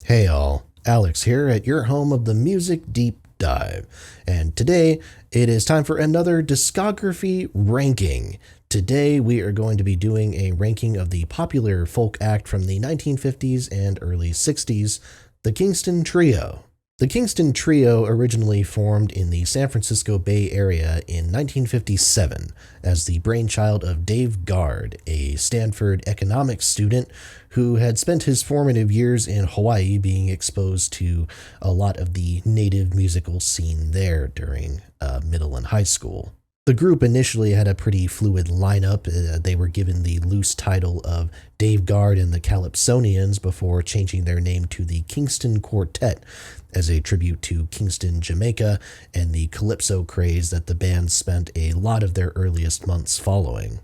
Hey all, Alex here at your home of the Music Deep Dive, and today it is time for another discography ranking. Today we are going to be doing a ranking of the popular folk act from the 1950s and early 60s, the Kingston Trio. The Kingston Trio originally formed in the San Francisco Bay Area in 1957 as the brainchild of Dave Guard, a Stanford economics student who had spent his formative years in Hawaii being exposed to a lot of the native musical scene there during middle and high school. The group initially had a pretty fluid lineup. They were given the loose title of Dave Guard and the Calypsonians before changing their name to the Kingston Quartet as a tribute to Kingston, Jamaica, and the calypso craze that the band spent a lot of their earliest months following.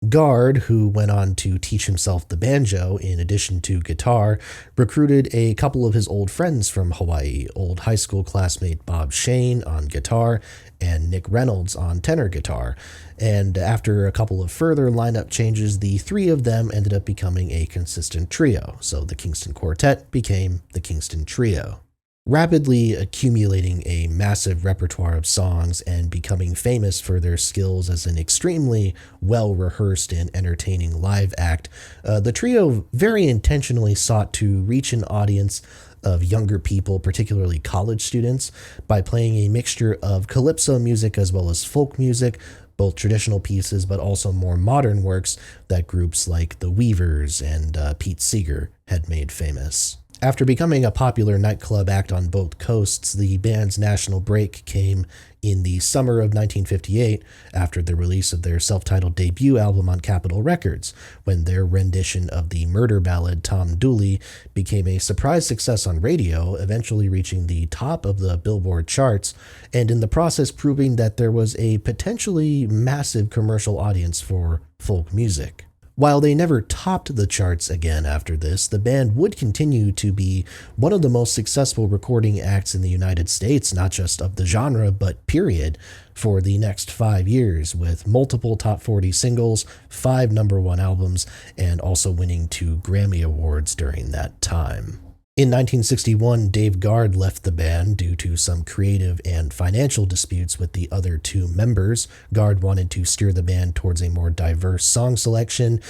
Guard, who went on to teach himself the banjo in addition to guitar, recruited a couple of his old friends from Hawaii, old high school classmate Bob Shane on guitar and Nick Reynolds on tenor guitar, and after a couple of further lineup changes, the three of them ended up becoming a consistent trio, so the Kingston Quartet became the Kingston Trio. Rapidly accumulating a massive repertoire of songs and becoming famous for their skills as an extremely well-rehearsed and entertaining live act, the trio very intentionally sought to reach an audience of younger people, particularly college students, by playing a mixture of calypso music as well as folk music, both traditional pieces but also more modern works that groups like the Weavers and Pete Seeger had made famous. After becoming a popular nightclub act on both coasts, the band's national break came in the summer of 1958 after the release of their self-titled debut album on Capitol Records, when their rendition of the murder ballad Tom Dooley became a surprise success on radio, eventually reaching the top of the Billboard charts, and in the process proving that there was a potentially massive commercial audience for folk music. While they never topped the charts again after this, the band would continue to be one of the most successful recording acts in the United States, not just of the genre, but period, for the next 5 years, with multiple top 40 singles, 5 number 1 albums, and also winning 2 Grammy Awards during that time. In 1961, Dave Guard left the band due to some creative and financial disputes with the other 2 members. Guard wanted to steer the band towards a more diverse song selection,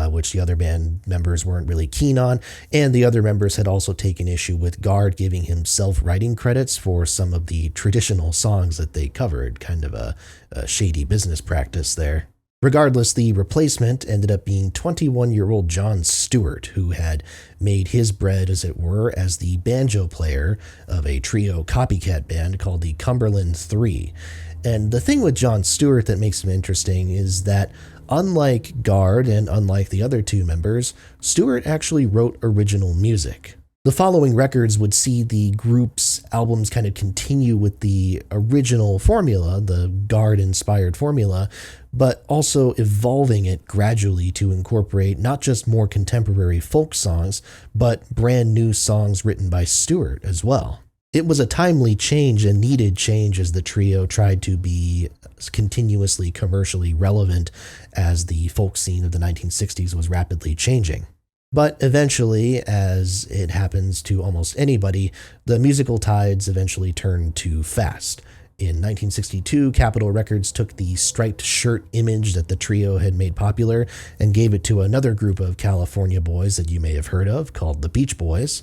which the other band members weren't really keen on, and the other members had also taken issue with Guard giving himself writing credits for some of the traditional songs that they covered, kind of a shady business practice there. Regardless, the replacement ended up being 21-year-old Jon Stewart, who had made his bread, as it were, as the banjo player of a trio copycat band called the Cumberland Three. And the thing with Jon Stewart that makes him interesting is that, unlike Guard and unlike the other 2 members, Stewart actually wrote original music. The following records would see the group's albums kind of continue with the original formula, the Guard-inspired formula, but also evolving it gradually to incorporate not just more contemporary folk songs, but brand new songs written by Stewart as well. It was a timely change, a needed change, as the trio tried to be continuously commercially relevant as the folk scene of the 1960s was rapidly changing. But eventually, as it happens to almost anybody, the musical tides eventually turned too fast. In 1962, Capitol Records took the striped shirt image that the trio had made popular and gave it to another group of California boys that you may have heard of, called the Beach Boys.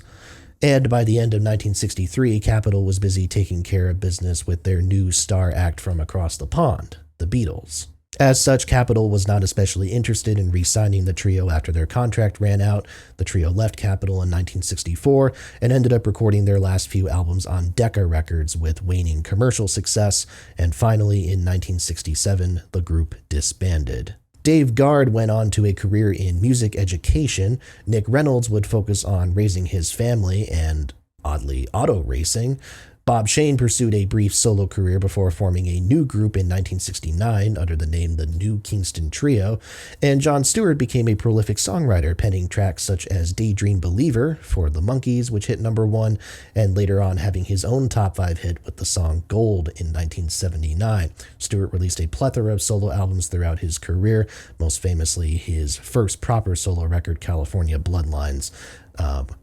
And by the end of 1963, Capitol was busy taking care of business with their new star act from across the pond, the Beatles. As such, Capitol was not especially interested in re-signing the trio after their contract ran out. The trio left Capitol in 1964 and ended up recording their last few albums on Decca Records with waning commercial success, and finally in 1967, the group disbanded. Dave Guard went on to a career in music education. Nick Reynolds would focus on raising his family and, oddly, auto racing. Bob Shane pursued a brief solo career before forming a new group in 1969 under the name the New Kingston Trio, and Jon Stewart became a prolific songwriter, penning tracks such as Daydream Believer for the Monkees, which hit number 1, and later on having his own top 5 hit with the song Gold in 1979. Stewart released a plethora of solo albums throughout his career, most famously his first proper solo record, California Bloodlines.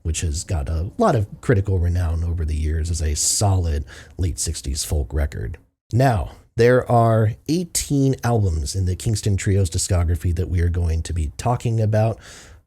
which has got a lot of critical renown over the years as a solid late 60s folk record. Now, there are 18 albums in the Kingston Trio's discography that we are going to be talking about.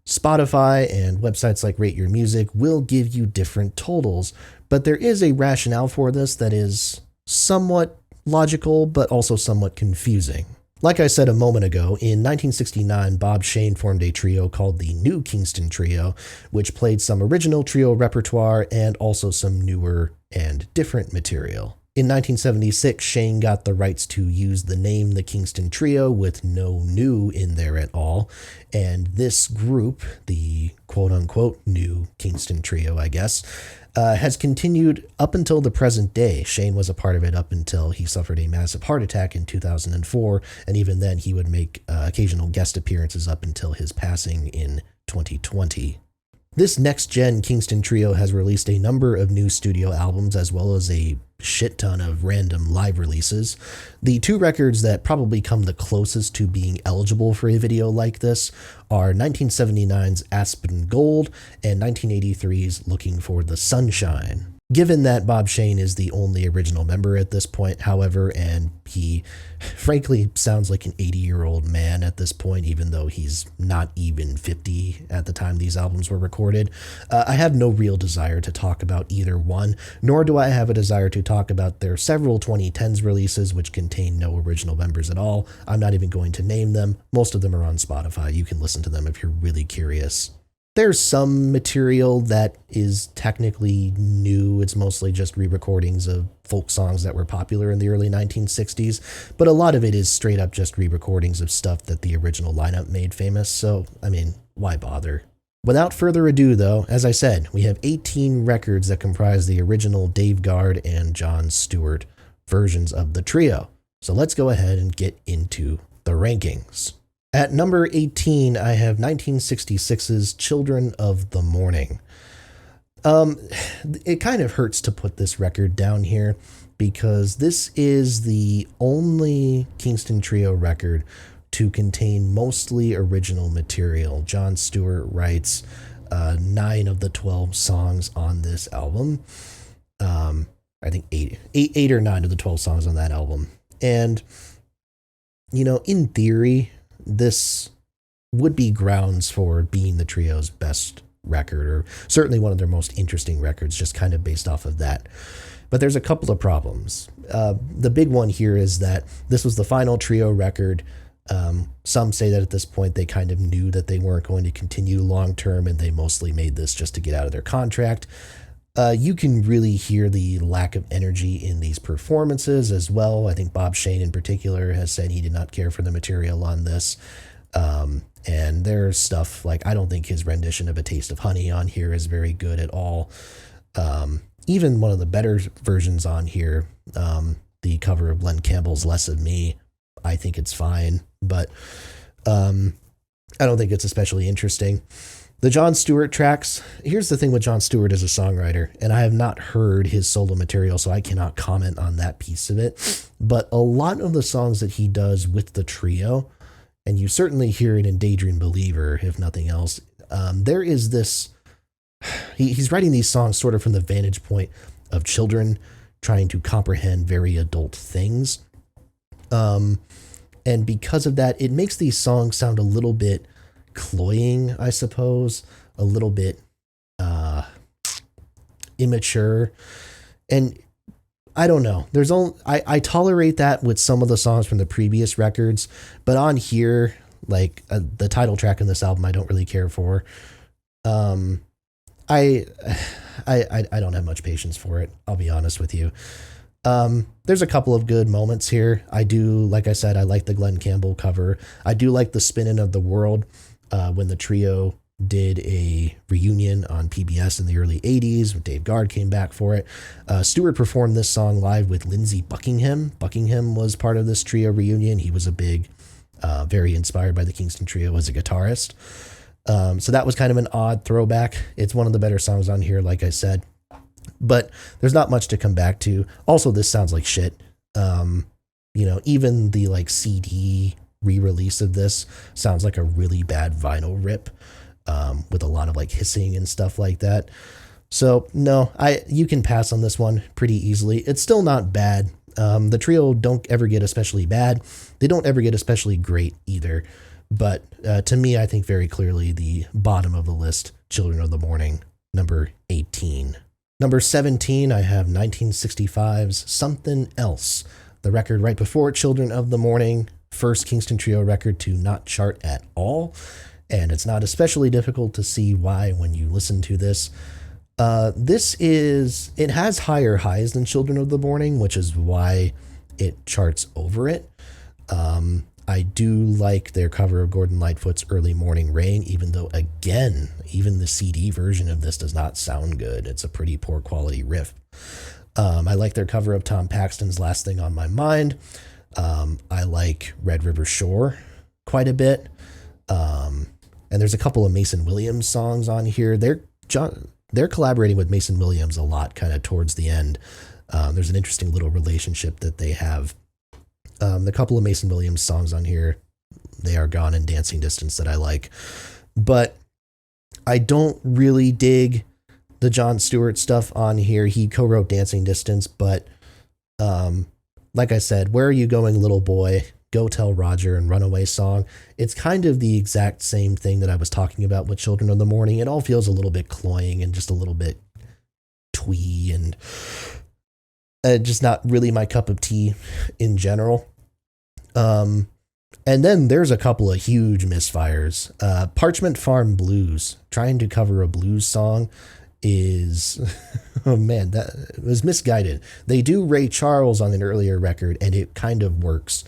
Spotify and websites like Rate Your Music will give you different totals, but there is a rationale for this that is somewhat logical, but also somewhat confusing. Like I said a moment ago, in 1969, Bob Shane formed a trio called the New Kingston Trio, which played some original trio repertoire and also some newer and different material. In 1976, Shane got the rights to use the name the Kingston Trio with no new in there at all, and this group, the quote-unquote New Kingston Trio, I guess, has continued up until the present day. Shane was a part of it up until he suffered a massive heart attack in 2004, and even then he would make occasional guest appearances up until his passing in 2020. This next-gen Kingston Trio has released a number of new studio albums as well as a shit ton of random live releases. The two records that probably come the closest to being eligible for a video like this are 1979's Aspen Gold and 1983's Looking for the Sunshine. Given that Bob Shane is the only original member at this point, however, and he frankly sounds like an 80-year-old man at this point, even though he's not even 50 at the time these albums were recorded, I have no real desire to talk about either one, nor do I have a desire to talk about their several 2010s releases which contain no original members at all. I'm not even going to name them. Most of them are on Spotify. You can listen to them if you're really curious. There's some material that is technically new. It's mostly just re-recordings of folk songs that were popular in the early 1960s, but a lot of it is straight up just re-recordings of stuff that the original lineup made famous, so, I mean, why bother? Without further ado, though, as I said, we have 18 records that comprise the original Dave Guard and Jon Stewart versions of the trio. So let's go ahead and get into the rankings. At number 18, I have 1966's Children of the Morning. It kind of hurts to put this record down here because this is the only Kingston Trio record to contain mostly original material. Jon Stewart writes 9 of the 12 songs on this album. I think 8 or 9 of the 12 songs on that album. And, you know, in theory, this would be grounds for being the trio's best record, or certainly one of their most interesting records, just kind of based off of that. But there's a couple of problems. The big one here is that this was the final trio record. Some say that at this point they kind of knew that they weren't going to continue long term, and they mostly made this just to get out of their contract. You can really hear the lack of energy in these performances as well. I think Bob Shane in particular has said he did not care for the material on this. And there's stuff like, I don't think his rendition of A Taste of Honey on here is very good at all. Even one of the better versions on here, the cover of Glenn Campbell's Less of Me, I think it's fine, but I don't think it's especially interesting. The Jon Stewart tracks, here's the thing with Jon Stewart as a songwriter, and I have not heard his solo material, so I cannot comment on that piece of it, but a lot of the songs that he does with the trio, and you certainly hear it in Daydream Believer, if nothing else, there is this, he's writing these songs sort of from the vantage point of children trying to comprehend very adult things, and because of that, it makes these songs sound a little bit cloying, I suppose, a little bit immature, and I don't know. There's only I tolerate that with some of the songs from the previous records, but on here, like the title track in this album, I don't really care for. I don't have much patience for it. I'll be honest with you. There's a couple of good moments here. I do, like I said, I like the Glenn Campbell cover. I do like the Spinnin' of the World. When the trio did a reunion on PBS in the early 80s, Dave Guard came back for it. Stewart performed this song live with Lindsey Buckingham. Buckingham was part of this trio reunion. He was a big, very inspired by the Kingston Trio as a guitarist. So that was kind of an odd throwback. It's one of the better songs on here, like I said. But there's not much to come back to. Also, this sounds like shit. Even the CD re-release of this sounds like a really bad vinyl rip. with a lot of like hissing and stuff like that. So no, you can pass on this one pretty easily. It's still not bad. The trio don't ever get especially bad. They don't ever get especially great either. But to me, I think very clearly the bottom of the list, Children of the Morning, number 18. Number 17, I have 1965's Something Else, the record right before Children of the Morning, first Kingston Trio record to not chart at all. And it's not especially difficult to see why when you listen to this. It has higher highs than Children of the Morning, which is why it charts over it. I do like their cover of Gordon Lightfoot's Early Morning Rain, even though, again, even the CD version of this does not sound good. It's a pretty poor quality riff. I like their cover of Tom Paxton's Last Thing on My Mind. I like Red River Shore quite a bit. And there's a couple of Mason Williams songs on here. They're collaborating with Mason Williams a lot kind of towards the end. There's an interesting little relationship that they have. The couple of Mason Williams songs on here, They Are Gone and Dancing Distance, that I like. But I don't really dig the Jon Stewart stuff on here. He co-wrote Dancing Distance, but like I said, Where Are You Going, Little Boy, Go Tell Roger, and Runaway Song, it's kind of the exact same thing that I was talking about with Children of the Morning. It all feels a little bit cloying and just a little bit twee and just not really my cup of tea in general. And then there's a couple of huge misfires. Parchment Farm Blues, trying to cover a blues song is, oh man, that was misguided. They do Ray Charles on an earlier record, and it kind of works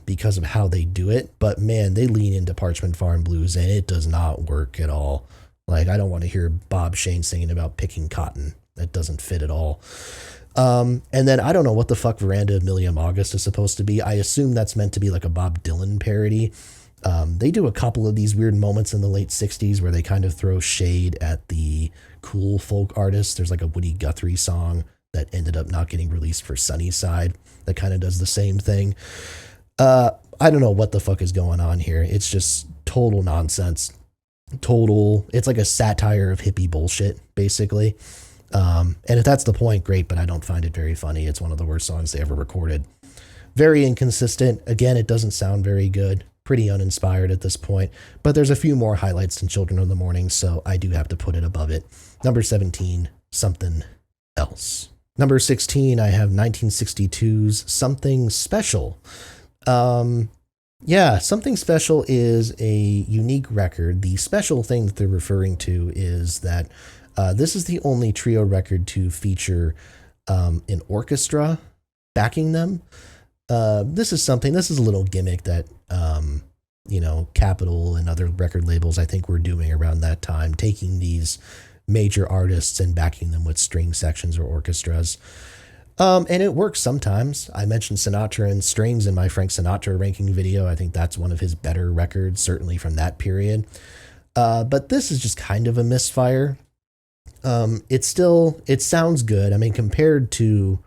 because of how they do it. But man, they lean into Parchment Farm Blues, and it does not work at all. Like, I don't want to hear Bob Shane singing about picking cotton. That doesn't fit at all. And then I don't know what the fuck Veranda of Milliam August is supposed to be. I assume that's meant to be like a Bob Dylan parody. They do a couple of these weird moments in the late 60s where they kind of throw shade at the cool folk artists. There's like a Woody Guthrie song that ended up not getting released for Sunnyside that kind of does the same thing. I don't know what the fuck is going on here. It's just total nonsense. It's like a satire of hippie bullshit, basically. And if that's the point, great, but I don't find it very funny. It's one of the worst songs they ever recorded. Very inconsistent. Again, it doesn't sound very good. Pretty uninspired at this point, but there's a few more highlights than Children of the Morning, so I do have to put it above it. Number 17, Something Else. Number 16, I have 1962's Something Special. Yeah, Something Special is a unique record. The special thing that they're referring to is that this is the only trio record to feature an orchestra backing them. This is a little gimmick that, Capitol and other record labels, I think, were doing around that time, taking these major artists and backing them with string sections or orchestras. And it works sometimes. I mentioned Sinatra and strings in my Frank Sinatra ranking video. I think that's one of his better records, certainly from that period. But this is just kind of a misfire. It sounds good. I mean, compared to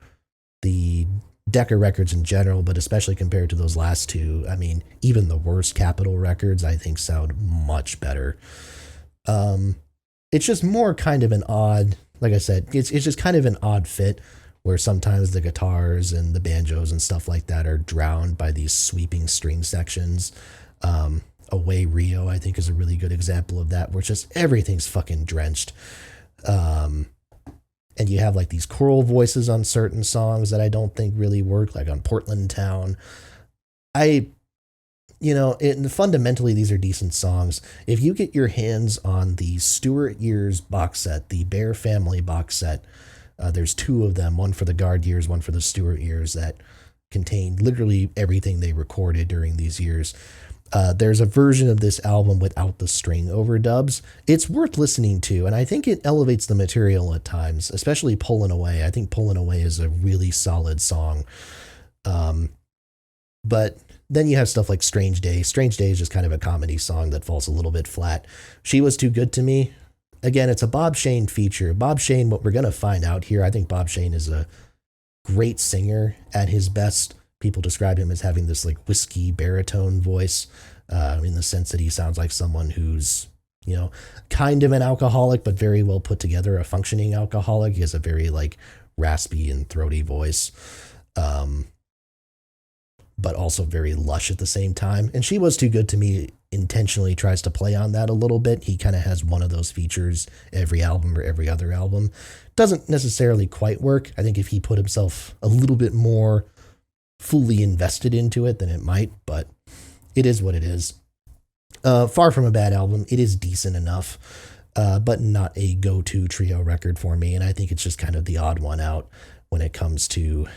the Decca records in general, but especially compared to those last two, I mean, even the worst Capitol records, I think, sound much better. It's just more kind of an odd, like I said, it's just kind of an odd fit where sometimes the guitars and the banjos and stuff like that are drowned by these sweeping string sections. Away Rio, I think, is a really good example of that, where just everything's fucking drenched. And you have like these choral voices on certain songs that I don't think really work, like on Portland Town. Fundamentally, these are decent songs. If you get your hands on the Stewart Years box set, the Bear Family box set, there's two of them, one for the Guard years, one for the Stewart years, that contain literally everything they recorded during these years. There's a version of this album without the string overdubs. It's worth listening to, and I think it elevates the material at times, especially Pullin' Away. I think Pullin' Away is a really solid song. But then you have stuff like Strange Day. Strange Day is just kind of a comedy song that falls a little bit flat. She Was Too Good to Me. Again, it's a Bob Shane feature. Bob Shane, what we're going to find out here, I think Bob Shane is a great singer at his best. People describe him as having this like whiskey baritone voice, in the sense that he sounds like someone who's you know, kind of an alcoholic, but very well put together, a functioning alcoholic. He has a very like raspy and throaty voice, but also very lush at the same time. And She Was Too Good to Me intentionally tries to play on that a little bit. He kind of has one of those features every album or every other album. Doesn't necessarily quite work. I think if he put himself a little bit more fully invested into it, then it might, but it is what it is. Far from a bad album. It is decent enough, but not a go-to Trio record for me. And I think it's just kind of the odd one out when it comes to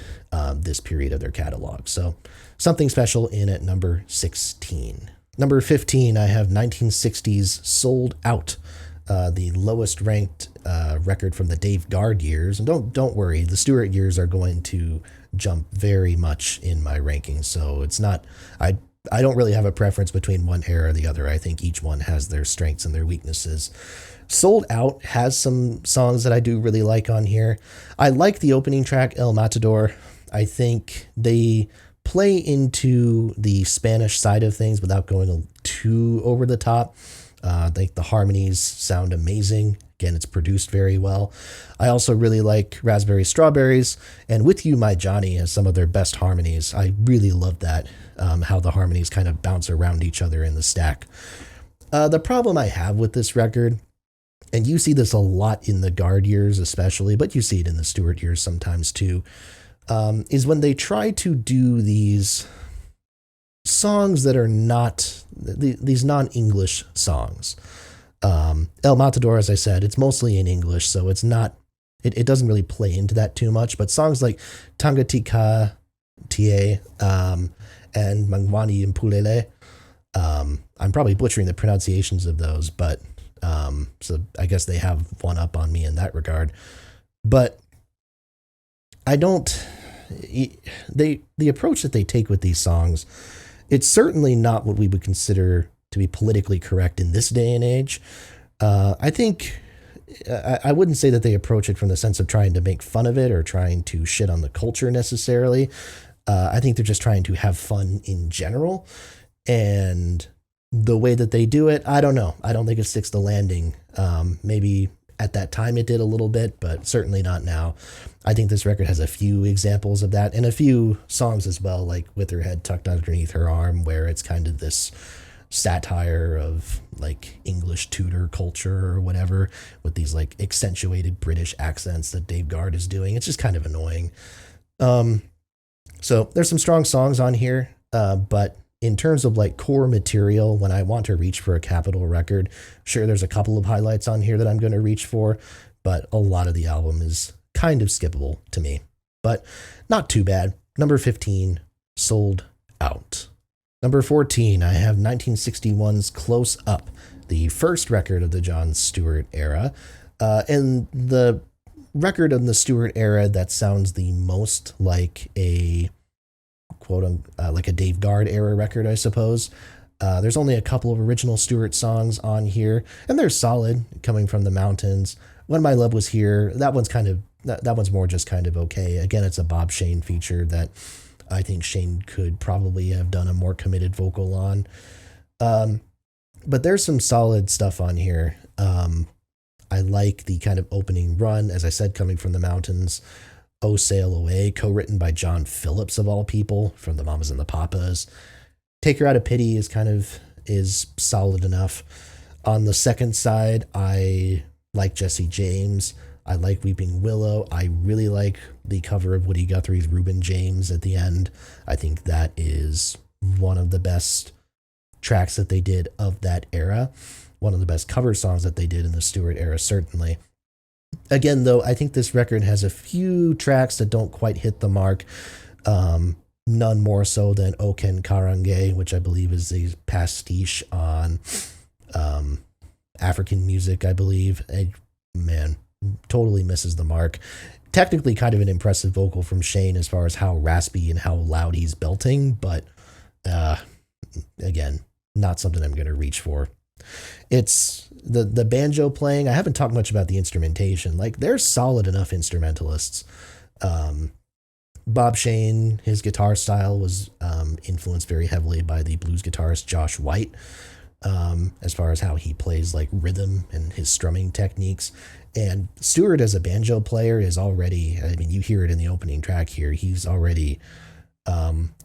this period of their catalog. So Something Special in at number 16. Number 15, I have 1960s Sold Out, the lowest ranked record from the Dave Guard years. And don't worry, the Stewart years are going to jump very much in my rankings. So it's not, I don't really have a preference between one era or the other. I think each one has their strengths and their weaknesses. Sold Out has some songs that I do really like on here. I like the opening track, El Matador. I think they play into the Spanish side of things without going too over the top. I think the harmonies sound amazing. Again, it's produced very well. I also really like Raspberry Strawberries, and With You, My Johnny has some of their best harmonies. I really love that, how the harmonies kind of bounce around each other in the stack. The problem I have with this record, and you see this a lot in the Guard years especially, but you see it in the Stewart years sometimes too, is when they try to do these songs that are not, these non-English songs. El Matador, as I said, it's mostly in English, so it's not, it doesn't really play into that too much, but songs like Tanga Tika Tie, and Mangwani Impulele, I'm probably butchering the pronunciations of those, but so I guess they have one up on me in that regard. But I don't, the approach that they take with these songs, it's certainly not what we would consider to be politically correct in this day and age. I think I wouldn't say that they approach it from the sense of trying to make fun of it or trying to shit on the culture necessarily. I think they're just trying to have fun in general. And the way that they do it, I don't know. I don't think it sticks the landing. Maybe at that time it did a little bit, but certainly not now. I think this record has a few examples of that and a few songs as well, like With Her Head Tucked Underneath Her Arm, where it's kind of this satire of like English Tudor culture or whatever with these like accentuated British accents that Dave Guard is doing. It's just kind of annoying. So there's some strong songs on here, but in terms of like core material, when I want to reach for a Capitol record, sure, there's a couple of highlights on here that I'm going to reach for, but a lot of the album is kind of skippable to me, but not too bad. Number 15, Sold Out. Number 14, I have 1961's Close Up, the first record of the Jon Stewart era, and the record of the Stewart era that sounds the most like a like a Dave Guard era record, I suppose. There's only a couple of original Stewart songs on here, and they're solid. Coming from the Mountains, When My Love Was Here, that one's more just kind of okay. Again, it's a Bob Shane feature that I think Shane could probably have done a more committed vocal on. But there's some solid stuff on here. I like the kind of opening run, as I said, Coming from the Mountains. Oh Sail Away, co-written by John Phillips of all people from the Mamas and the Papas. Take Her Out of Pity is solid enough. On the second side, I like Jesse James. I like Weeping Willow. I really like the cover of Woody Guthrie's Reuben James at the end. I think that is one of the best tracks that they did of that era. One of the best cover songs that they did in the Stewart era, certainly. Again, though, I think this record has a few tracks that don't quite hit the mark. None more so than Oken Karange, which I believe is a pastiche on African music, I believe. Man, totally misses the mark. Technically kind of an impressive vocal from Shane as far as how raspy and how loud he's belting, but again, not something I'm going to reach for. It's the banjo playing. I haven't talked much about the instrumentation. Like, they're solid enough instrumentalists. Bob Shane, his guitar style was influenced very heavily by the blues guitarist Josh White. as far as how he plays like rhythm and his strumming techniques. And Stewart as a banjo player is already, I mean, you hear it in the opening track here, he's already,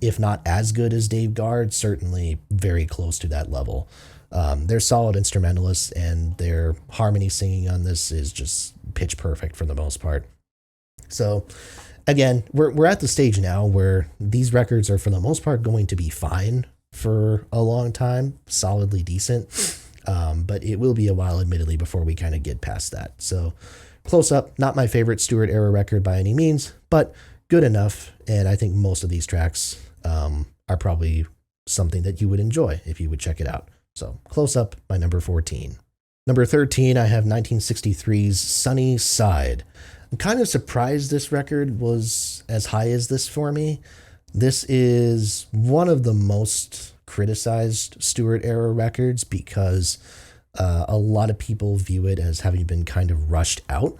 if not as good as Dave Guard, certainly very close to that level. They're solid instrumentalists, and their harmony singing on this is just pitch perfect for the most part. So again, we're at the stage now where these records are for the most part going to be fine for a long time, solidly decent. But it will be a while, admittedly, before we kind of get past that. So Close Up, not my favorite Stewart era record by any means, but good enough. And I think most of these tracks are probably something that you would enjoy if you would check it out. So Close Up, my number 14. Number 13, I have 1963's Sunny Side. I'm kind of surprised this record was as high as this for me. This is one of the most criticized Stewart era records because a lot of people view it as having been kind of rushed out.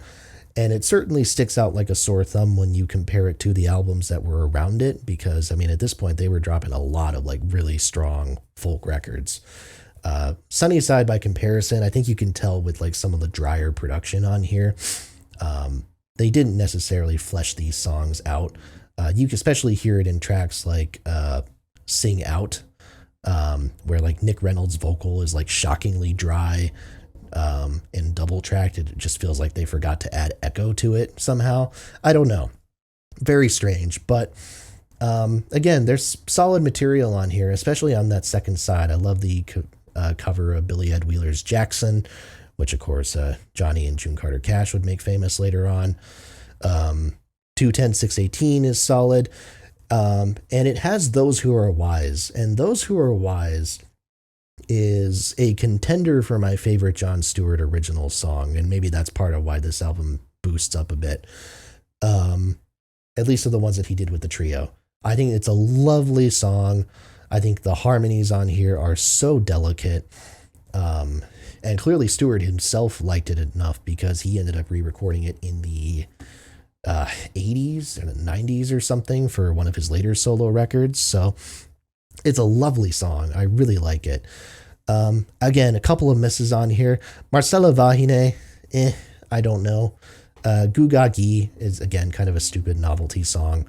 And it certainly sticks out like a sore thumb when you compare it to the albums that were around it, because, I mean, at this point, they were dropping a lot of like really strong folk records. Sunny Side, by comparison, I think you can tell with like some of the drier production on here. They didn't necessarily flesh these songs out. You can especially hear it in tracks like Sing Out, where like Nick Reynolds' vocal is like shockingly dry and double tracked. It just feels like they forgot to add echo to it somehow. I don't know. Very strange. But again, there's solid material on here, especially on that second side. I love the cover of Billy Ed Wheeler's Jackson, which of course Johnny and June Carter Cash would make famous later on. 210-618 is solid. And it has Those Who Are Wise. And Those Who Are Wise is a contender for my favorite Jon Stewart original song. And maybe that's part of why this album boosts up a bit. At least of the ones that he did with the trio. I think it's a lovely song. I think the harmonies on here are so delicate. And clearly Stewart himself liked it enough because he ended up re-recording it in the 80s or the 90s or something for one of his later solo records. So it's a lovely song. I really like it. Again, a couple of misses on here. Marcella Vahine, I don't know. Gugagi is, again, kind of a stupid novelty song.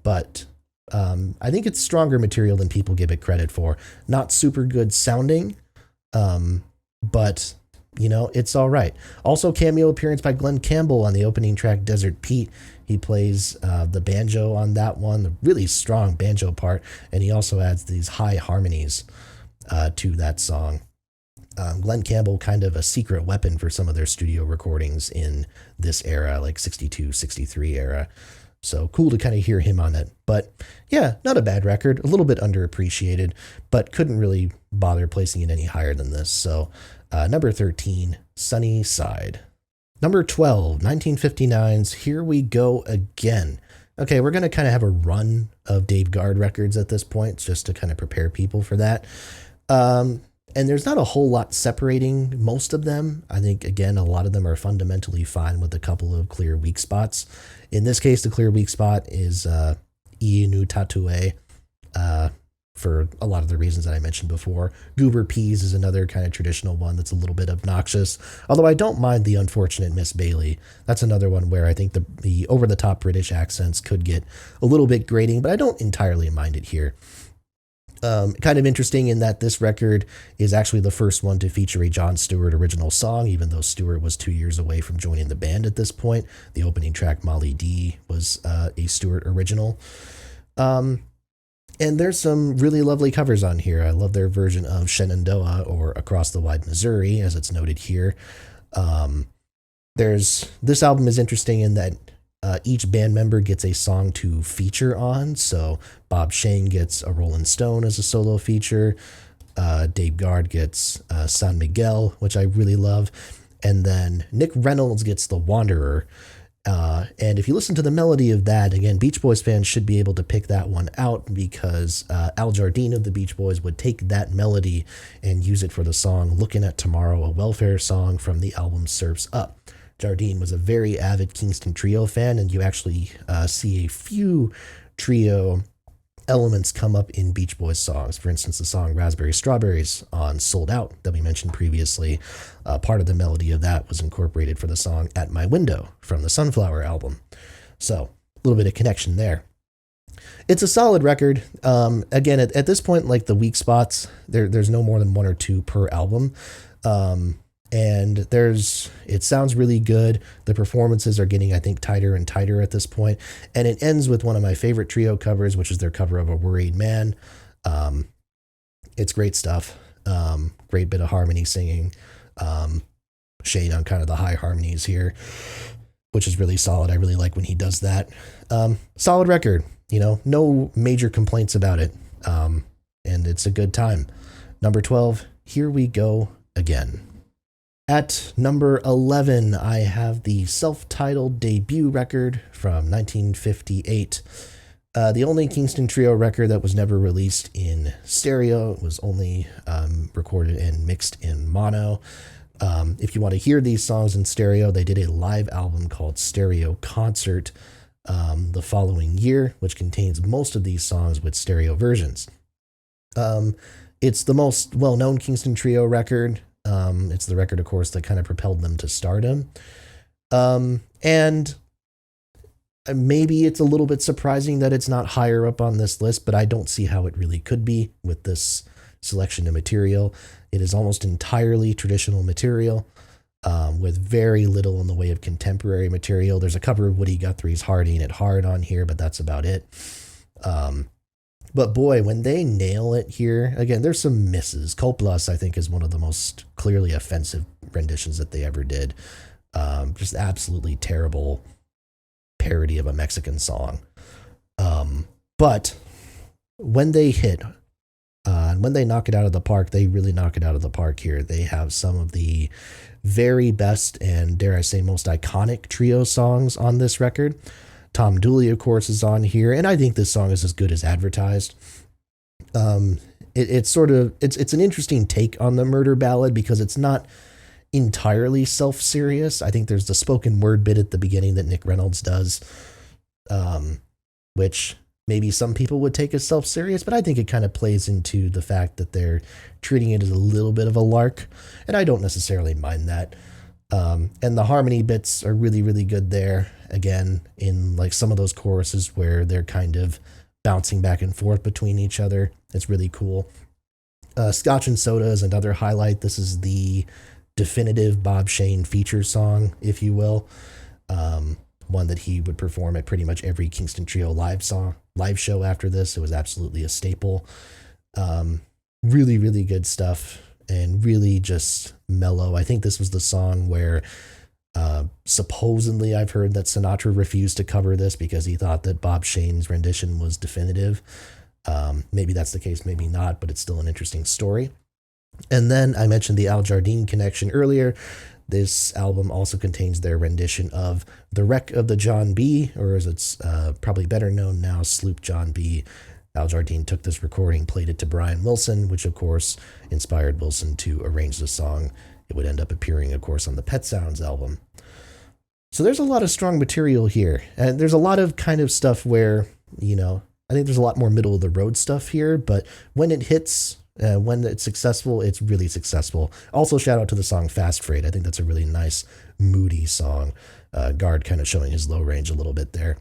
But I think it's stronger material than people give it credit for. Not super good sounding, but you know, it's all right. Also, cameo appearance by Glenn Campbell on the opening track, Desert Pete. He plays the banjo on that one, the really strong banjo part, and he also adds these high harmonies to that song. Glenn Campbell, kind of a secret weapon for some of their studio recordings in this era, like 62, 63 era. So cool to kind of hear him on it. But yeah, not a bad record, a little bit underappreciated, but couldn't really bother placing it any higher than this. So number 13, Sunny Side. Number 12, 1959's Here We Go Again. Okay, we're going to kind of have a run of Dave Guard records at this point, just to kind of prepare people for that. And there's not a whole lot separating most of them. I think, again, a lot of them are fundamentally fine with a couple of clear weak spots. In this case, the clear weak spot is Iinu Tatue, for a lot of the reasons that I mentioned before. Goober Peas is another kind of traditional one that's a little bit obnoxious, although I don't mind the Unfortunate Miss Bailey. That's another one where I think the over-the-top British accents could get a little bit grating, but I don't entirely mind it here. Kind of interesting in that this record is actually the first one to feature a Jon Stewart original song, even though Stewart was 2 years away from joining the band at this point. The opening track, Molly D, was a Stewart original. And there's some really lovely covers on here. I love their version of Shenandoah, or Across the Wide Missouri, as it's noted here. This album is interesting in that each band member gets a song to feature on. So Bob Shane gets a Rolling Stone as a solo feature. Dave Guard gets San Miguel, which I really love. And then Nick Reynolds gets The Wanderer. And if you listen to the melody of that, again, Beach Boys fans should be able to pick that one out, because Al Jardine of the Beach Boys would take that melody and use it for the song Looking at Tomorrow, a welfare song from the album Surf's Up. Jardine was a very avid Kingston Trio fan, and you actually see a few Trio elements come up in Beach Boys songs. For instance, the song Raspberry Strawberries on Sold Out that we mentioned previously, part of the melody of that was incorporated for the song At My Window from the Sunflower album. So a little bit of connection there. It's a solid record. Again, at this point, like the weak spots, there's no more than one or two per album. And it sounds really good. The performances are getting, I think, tighter and tighter at this point. And it ends with one of my favorite Trio covers, which is their cover of A Worried Man. It's great stuff. Great bit of harmony singing. Shade on kind of the high harmonies here, which is really solid. I really like when he does that. Solid record, no major complaints about it. And it's a good time. Number 12, Here We Go Again. At number 11, I have the self-titled debut record from 1958. The only Kingston Trio record that was never released in stereo. It was only recorded and mixed in mono. If you want to hear these songs in stereo, they did a live album called Stereo Concert the following year, which contains most of these songs with stereo versions. It's the most well-known Kingston Trio record. It's the record, of course, that kind of propelled them to stardom. And maybe it's a little bit surprising that it's not higher up on this list, but I don't see how it really could be with this selection of material. It is almost entirely traditional material, with very little in the way of contemporary material. There's a cover of Woody Guthrie's Hard Ain't It Hard on here, but that's about it. But boy, when they nail it here, again, there's some misses. Coplas, I think, is one of the most clearly offensive renditions that they ever did. Just absolutely terrible parody of a Mexican song. But when they hit, and when they knock it out of the park, they really knock it out of the park here. They have some of the very best and, dare I say, most iconic Trio songs on this record. Tom Dooley, of course, is on here, and I think this song is as good as advertised. It's an interesting take on the murder ballad because it's not entirely self-serious. I think there's the spoken word bit at the beginning that Nick Reynolds does, which maybe some people would take as self-serious, but I think it kind of plays into the fact that they're treating it as a little bit of a lark, and I don't necessarily mind that. And the harmony bits are really, really good there. Again, in like some of those choruses where they're kind of bouncing back and forth between each other. It's really cool. Scotch and Soda is another highlight. This is the definitive Bob Shane feature song, if you will. One that he would perform at pretty much every Kingston Trio live show after this. It was absolutely a staple. Really, really good stuff and really just mellow. I think this was the song where supposedly I've heard that Sinatra refused to cover this because he thought that Bob Shane's rendition was definitive. Maybe that's the case, maybe not, but it's still an interesting story. And then I mentioned the Al Jardine connection earlier. This album also contains their rendition of The Wreck of the John B., or as it's probably better known now, Sloop John B. Al Jardine took this recording, played it to Brian Wilson, which of course inspired Wilson to arrange the song. It would end up appearing, of course, on the Pet Sounds album. So there's a lot of strong material here. And there's a lot of kind of stuff where, I think there's a lot more middle of the road stuff here, but when it hits, when it's successful, it's really successful. Also, shout out to the song Fast Freight. I think that's a really nice, moody song. Guard kind of showing his low range a little bit there.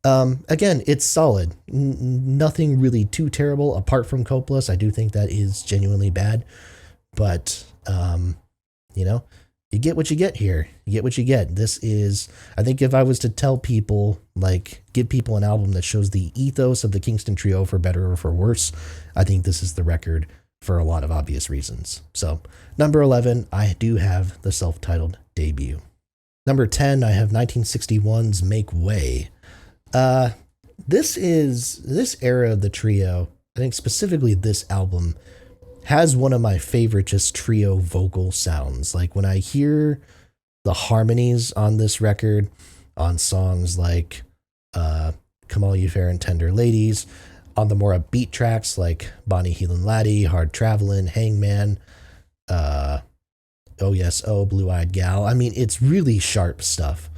Again, it's solid. Nothing really too terrible apart from Copeless. I do think that is genuinely bad, but you get what you get here. You get what you get. This is, I think if I was to tell people, give people an album that shows the ethos of the Kingston Trio for better or for worse, I think this is the record for a lot of obvious reasons. So, number 11, I do have the self-titled debut. Number 10, I have 1961's Make Way. This era of the Trio, I think specifically this album, has one of my favorite just trio vocal sounds. Like when I hear the harmonies on this record, on songs like Come All You Fair and Tender Ladies, on the more upbeat tracks like Bonnie Healin' Laddie, Hard Travelin', Hangman, Oh Yes Oh, Blue Eyed Gal. I mean, it's really sharp stuff.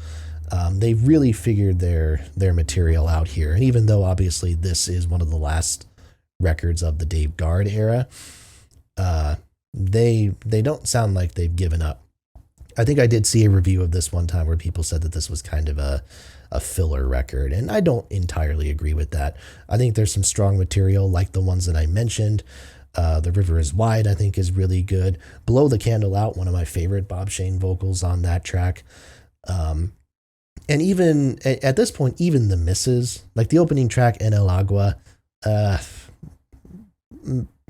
They've really figured their material out here. And even though obviously this is one of the last records of the Dave Guard era, they don't sound like they've given up. I think I did see a review of this one time where people said that this was kind of a filler record, and I don't entirely agree with that. I think there's some strong material like the ones that I mentioned. The River is Wide, I think, is really good. Blow the Candle Out, one of my favorite Bob Shane vocals on that track. And even at this point, even the misses, like the opening track, En El Agua,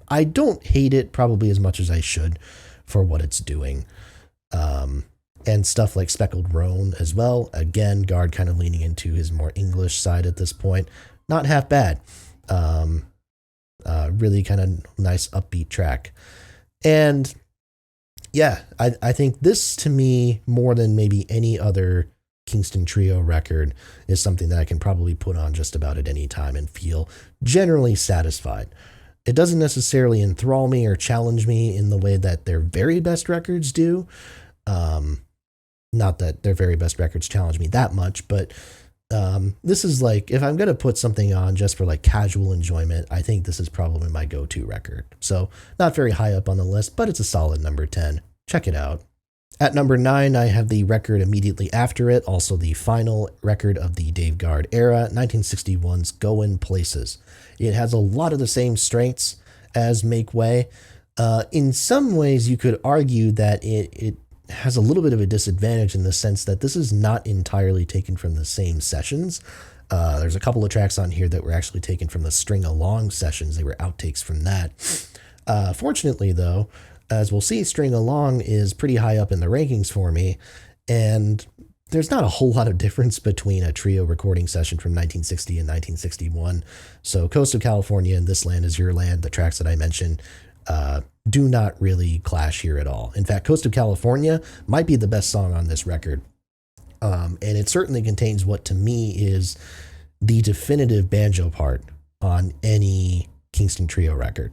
I don't hate it probably as much as I should for what it's doing. And stuff like Speckled Roan as well. Again, Guard kind of leaning into his more English side at this point. Not half bad. Really kind of nice upbeat track. And yeah, I think this to me, more than maybe any other Kingston Trio record, is something that I can probably put on just about at any time and feel generally satisfied. It doesn't necessarily enthrall me or challenge me in the way that their very best records do. Not that their very best records challenge me that much, but this is like, if I'm going to put something on just for like casual enjoyment, I think this is probably my go-to record. So not very high up on the list, but it's a solid number 10. Check it out. At number 9, I have the record immediately after it, also the final record of the Dave Guard era, 1961's Goin' Places. It has a lot of the same strengths as Make Way. In some ways, you could argue that it has a little bit of a disadvantage in the sense that this is not entirely taken from the same sessions. There's a couple of tracks on here that were actually taken from the String Along sessions. They were outtakes from that. Fortunately, though, as we'll see, String Along is pretty high up in the rankings for me, and there's not a whole lot of difference between a trio recording session from 1960 and 1961. So Coast of California and This Land Is Your Land, the tracks that I mentioned, do not really clash here at all. In fact, Coast of California might be the best song on this record. And it certainly contains what to me is the definitive banjo part on any Kingston Trio record,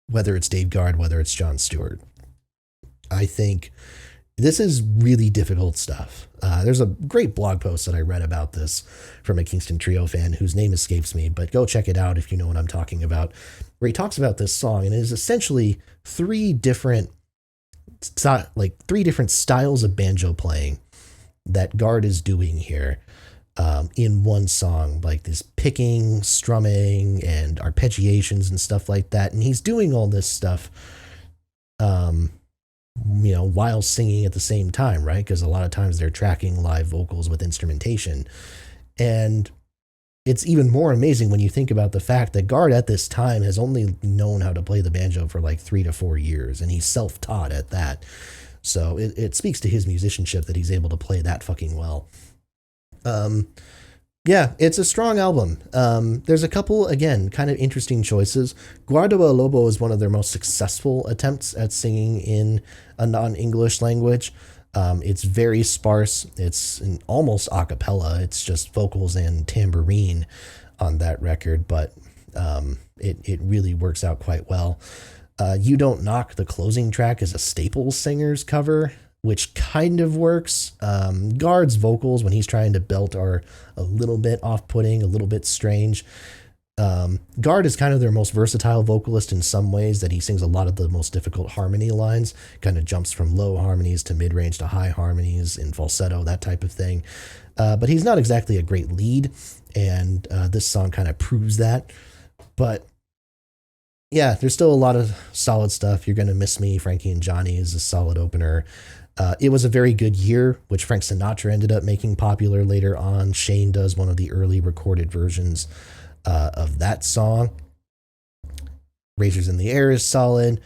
whether it's Dave Guard, whether it's John Stewart. I think this is really difficult stuff. There's a great blog post that I read about this from a Kingston Trio fan whose name escapes me, but go check it out if you know what I'm talking about, where he talks about this song, and it is essentially three different styles of banjo playing that Guard is doing here in one song, like this picking, strumming, and arpeggiations and stuff like that. And he's doing all this stuff, while singing at the same time, right? Because a lot of times they're tracking live vocals with instrumentation. And it's even more amazing when you think about the fact that Guard at this time has only known how to play the banjo for like 3 to 4 years, and he's self-taught at that. So it speaks to his musicianship that he's able to play that fucking well. Yeah, it's a strong album. There's a couple, again, kind of interesting choices. Guardo El Lobo is one of their most successful attempts at singing in a non-English language. It's very sparse. It's almost a cappella. It's just vocals and tambourine on that record, but it really works out quite well. You Don't Knock, the closing track, is a Staples Singers cover, which kind of works. Guard's vocals, when he's trying to belt, are a little bit off-putting, a little bit strange. Guard is kind of their most versatile vocalist in some ways, that he sings a lot of the most difficult harmony lines, kind of jumps from low harmonies to mid-range to high harmonies in falsetto, that type of thing. But he's not exactly a great lead, and this song kind of proves that. But yeah, there's still a lot of solid stuff. You're Gonna Miss Me, Frankie and Johnny is a solid opener. It Was a Very Good Year, which Frank Sinatra ended up making popular later on. Shane does one of the early recorded versions of that song. Razors in the Air is solid.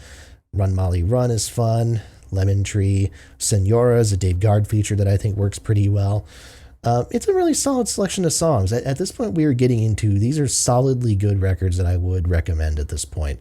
Run Molly Run is fun. Lemon Tree. Senora is a Dave Guard feature that I think works pretty well. It's a really solid selection of songs. At this point, we are getting into, these are solidly good records that I would recommend at this point.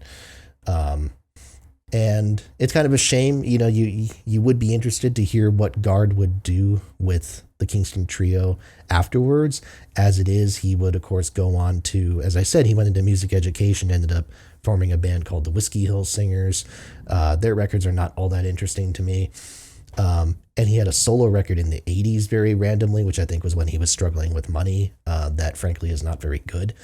And it's kind of a shame, you would be interested to hear what Guard would do with the Kingston Trio afterwards. As it is, he would, of course, go on to, as I said, he went into music education, ended up forming a band called the Whiskey Hill Singers. Their records are not all that interesting to me. And he had a solo record in the 80s very randomly, which I think was when he was struggling with money. That frankly is not very good.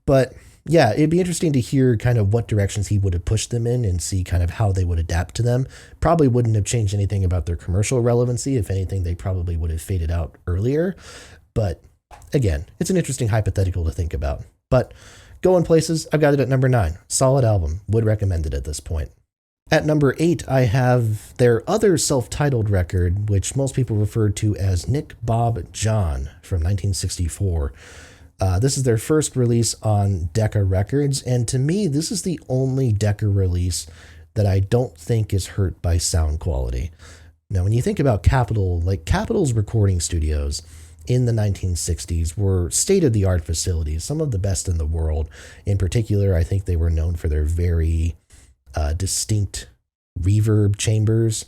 But yeah, it'd be interesting to hear kind of what directions he would have pushed them in and see kind of how they would adapt to them. Probably wouldn't have changed anything about their commercial relevancy. If anything, they probably would have faded out earlier. But again, it's an interesting hypothetical to think about. But going places, I've got it at number 9. Solid album. Would recommend it at this point. At number 8, I have their other self-titled record, which most people refer to as Nick, Bob, John from 1964. This is their first release on Decca Records, and to me, this is the only Decca release that I don't think is hurt by sound quality. Now, when you think about Capitol, like Capitol's recording studios in the 1960s were state-of-the-art facilities, some of the best in the world. In particular, I think they were known for their very distinct reverb chambers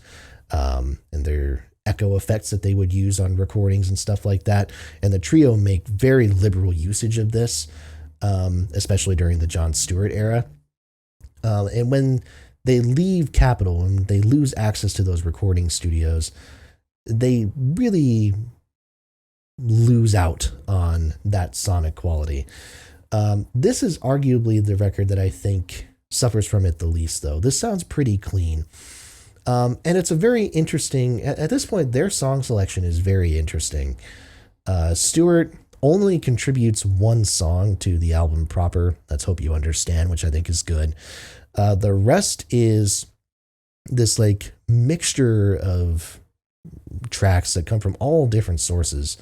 and their echo effects that they would use on recordings and stuff like that. And the trio make very liberal usage of this, especially during the Jon Stewart era. And when they leave Capitol and they lose access to those recording studios, they really lose out on that sonic quality. This is arguably the record that I think suffers from it the least, though. This sounds pretty clean. And it's a very interesting, at this point, their song selection is very interesting. Stewart only contributes one song to the album proper. Let's Hope You Understand, which I think is good. The rest is this like mixture of tracks that come from all different sources.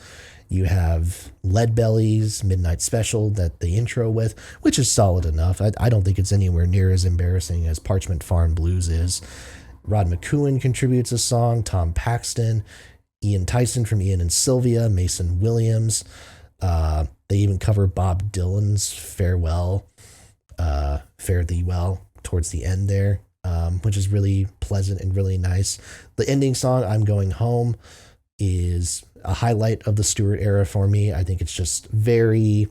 You have Leadbelly's Midnight Special that they intro with, which is solid enough. I don't think it's anywhere near as embarrassing as Parchment Farm Blues is. Rod McEwen contributes a song, Tom Paxton, Ian Tyson from Ian and Sylvia, Mason Williams. They even cover Bob Dylan's Farewell, Fare Thee Well towards the end there, which is really pleasant and really nice. The ending song, I'm Going Home, is a highlight of the Stewart era for me. I think it's just very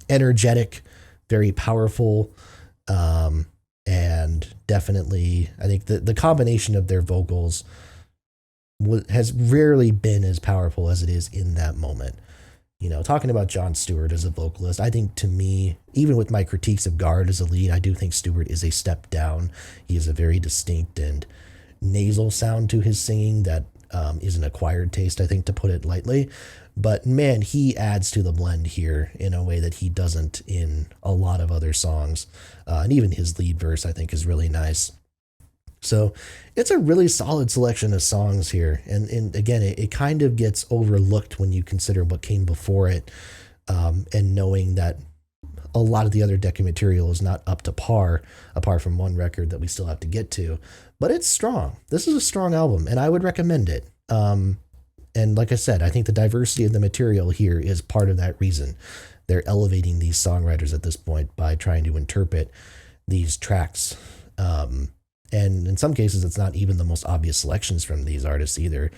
energetic, very powerful, and definitely, I think the combination of their vocals has rarely been as powerful as it is in that moment. You know, talking about Jon Stewart as a vocalist, I think to me, even with my critiques of Guard as a lead, I do think Stewart is a step down. He has a very distinct and nasal sound to his singing that is an acquired taste, I think, to put it lightly. But man, he adds to the blend here in a way that he doesn't in a lot of other songs. And even his lead verse, I think, is really nice. So it's a really solid selection of songs here. And again, it kind of gets overlooked when you consider what came before it, and knowing that a lot of the other Decca material is not up to par, apart from one record that we still have to get to. But it's strong. This is a strong album, and I would recommend it. And like I said, I think the diversity of the material here is part of that reason. They're elevating these songwriters at this point by trying to interpret these tracks. And in some cases, it's not even the most obvious selections from these artists either.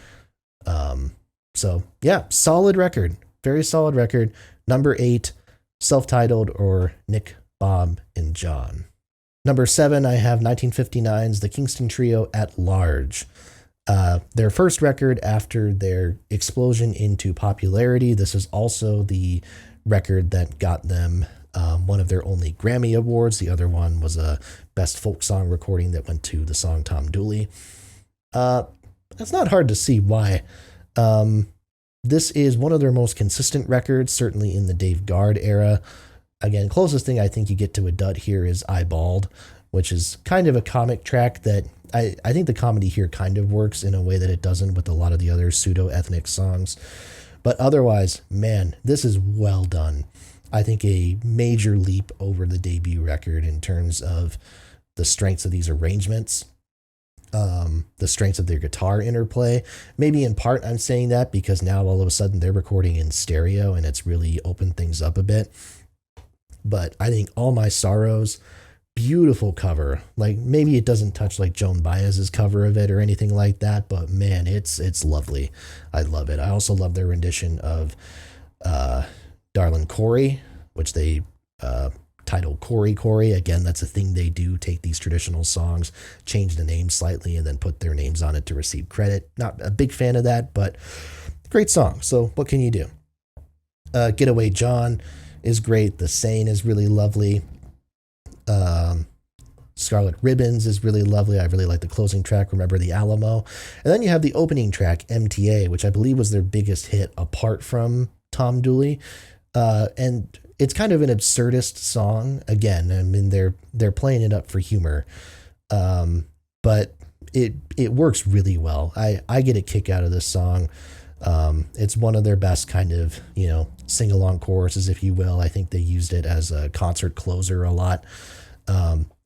So yeah, solid record. Very solid record. Number 8, self-titled, or Nick, Bob, and John. Number 7, I have 1959's The Kingston Trio At Large. Their first record after their explosion into popularity. This is also the record that got them one of their only Grammy Awards. The other one was a Best Folk Song recording that went to the song Tom Dooley. It's not hard to see why. This is one of their most consistent records, certainly in the Dave Guard era. Again, closest thing I think you get to a dud here is Eyeballed, which is kind of a comic track that I think the comedy here kind of works in a way that it doesn't with a lot of the other pseudo-ethnic songs. But otherwise, man, this is well done. I think a major leap over the debut record in terms of the strengths of these arrangements, the strengths of their guitar interplay. Maybe in part I'm saying that because now all of a sudden they're recording in stereo and it's really opened things up a bit. But I think All My Sorrows, beautiful cover. Like, maybe it doesn't touch like Joan Baez's cover of it or anything like that, but man, it's lovely. I love it. I also love their rendition of Darlin' Corey, which they titled Corey Corey. Again, that's a thing they do, take these traditional songs, change the name slightly, and then put their names on it to receive credit. Not a big fan of that, but great song. So what can you do? Getaway John is great. The Seine is really lovely. Scarlet Ribbons is really lovely. I really like the closing track, Remember the Alamo. And then you have the opening track, MTA, which I believe was their biggest hit apart from Tom Dooley. And it's kind of an absurdist song. Again, I mean, they're playing it up for humor. But it works really well. I get a kick out of this song. It's one of their best kind of, sing-along choruses, if you will. I think they used it as a concert closer a lot,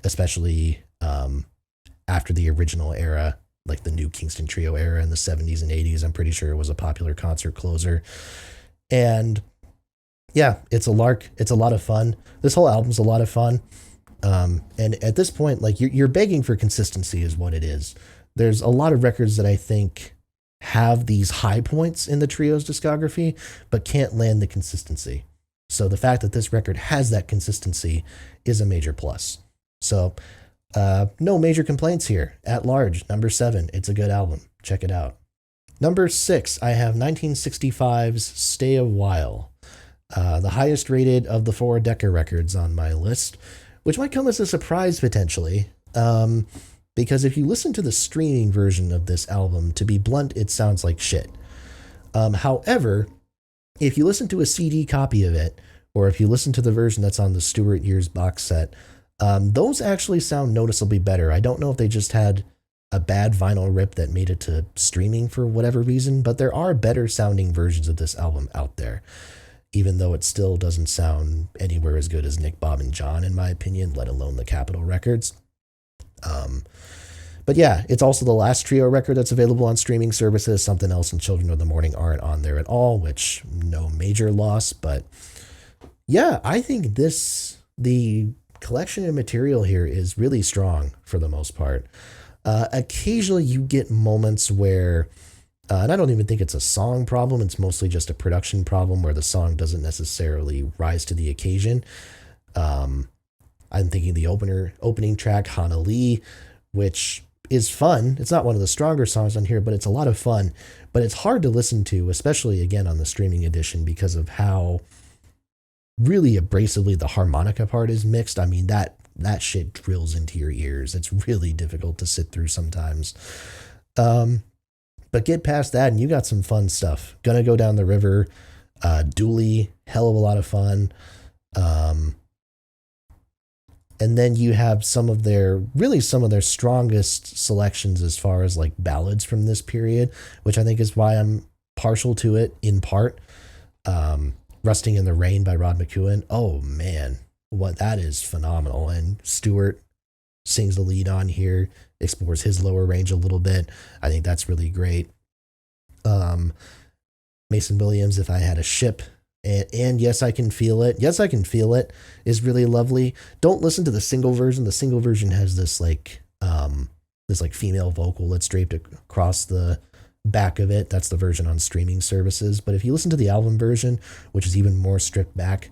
especially after the original era, like the new Kingston Trio era in the 70s and 80s. I'm pretty sure it was a popular concert closer. And yeah, it's a lark. It's a lot of fun. This whole album's a lot of fun. And at this point, like you're begging for consistency is what it is. There's a lot of records that I think have these high points in the trio's discography, but can't land the consistency. So the fact that this record has that consistency is a major plus. So no major complaints here. At large, number 7, it's a good album. Check it out. Number 6, I have 1965's Stay a While, the highest rated of the 4 Decca records on my list, which might come as a surprise potentially, because if you listen to the streaming version of this album, to be blunt, it sounds like shit. However, if you listen to a CD copy of it, or if you listen to the version that's on the Stewart Years box set, those actually sound noticeably better. I don't know if they just had a bad vinyl rip that made it to streaming for whatever reason, but there are better sounding versions of this album out there, even though it still doesn't sound anywhere as good as Nick, Bob, and John, in my opinion, let alone the Capitol records. But yeah, it's also the last trio record that's available on streaming services. Something Else and Children of the Morning aren't on there at all, which no major loss. But yeah, I think the collection of material here is really strong for the most part. Occasionally you get moments where, and I don't even think it's a song problem, it's mostly just a production problem where the song doesn't necessarily rise to the occasion. I'm thinking the opening track, Hana Lee, which is fun. It's not one of the stronger songs on here, but it's a lot of fun. But it's hard to listen to, especially again on the streaming edition, because of how really abrasively the harmonica part is mixed. I mean, that shit drills into your ears. It's really difficult to sit through sometimes. But get past that and you got some fun stuff. Gonna Go Down the River, Dooley, hell of a lot of fun. And then you have some of their strongest selections as far as like ballads from this period, which I think is why I'm partial to it in part. Rusting in the Rain by Rod McEwen. Oh man, what that is phenomenal. And Stewart sings the lead on here, explores his lower range a little bit. I think that's really great. Mason Williams, If I Had a Ship, and Yes, I Can Feel It. Yes, I Can Feel It is really lovely. Don't listen to the single version. The single version has this female vocal that's draped across the back of it. That's the version on streaming services. But if you listen to the album version, which is even more stripped back,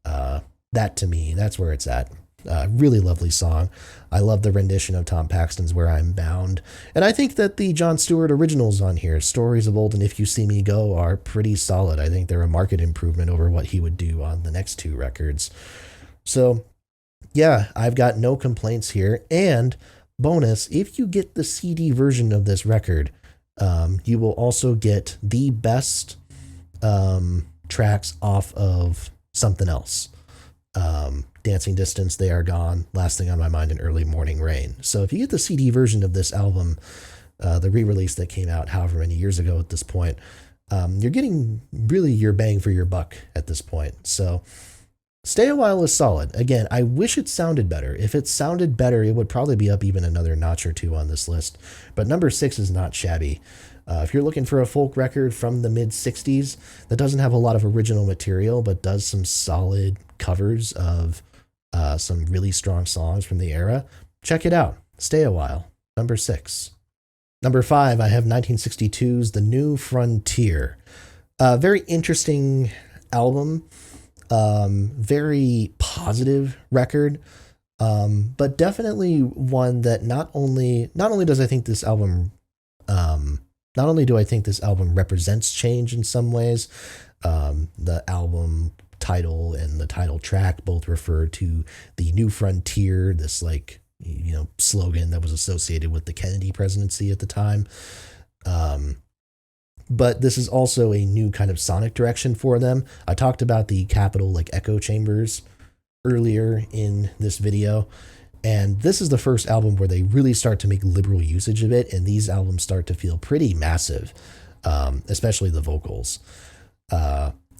that to me, that's where it's at. Really lovely song. I love the rendition of Tom Paxton's Where I'm Bound. And I think that the Jon Stewart originals on here, Stories of Old and If You See Me Go, are pretty solid. I think they're a marked improvement over what he would do on the next 2 records. So yeah, I've got no complaints here. And bonus, if you get the CD version of this record, you will also get the best tracks off of Something Else. Dancing Distance, They Are Gone, Last Thing on My Mind, and Early Morning Rain. So if you get the CD version of this album, the re-release that came out however many years ago at this point, you're getting really your bang for your buck at this point. So Stay a While is solid. Again, I wish it sounded better. If it sounded better, it would probably be up even another notch or 2 on this list. But number 6 is not shabby. If you're looking for a folk record from the mid-60s that doesn't have a lot of original material, but does some solid covers of some really strong songs from the era, check it out. Stay a While, number 6. Number 5, I have 1962's The New Frontier. Very interesting album. Very positive record. But definitely one that not only does I think this album, not only do I think this album represents change in some ways. The album title and the title track both refer to the New Frontier, this like, slogan that was associated with the Kennedy presidency at the time. But this is also a new kind of sonic direction for them. I talked about the Capitol like echo chambers earlier in this video, and this is the first album where they really start to make liberal usage of it, and these albums start to feel pretty massive, especially the vocals.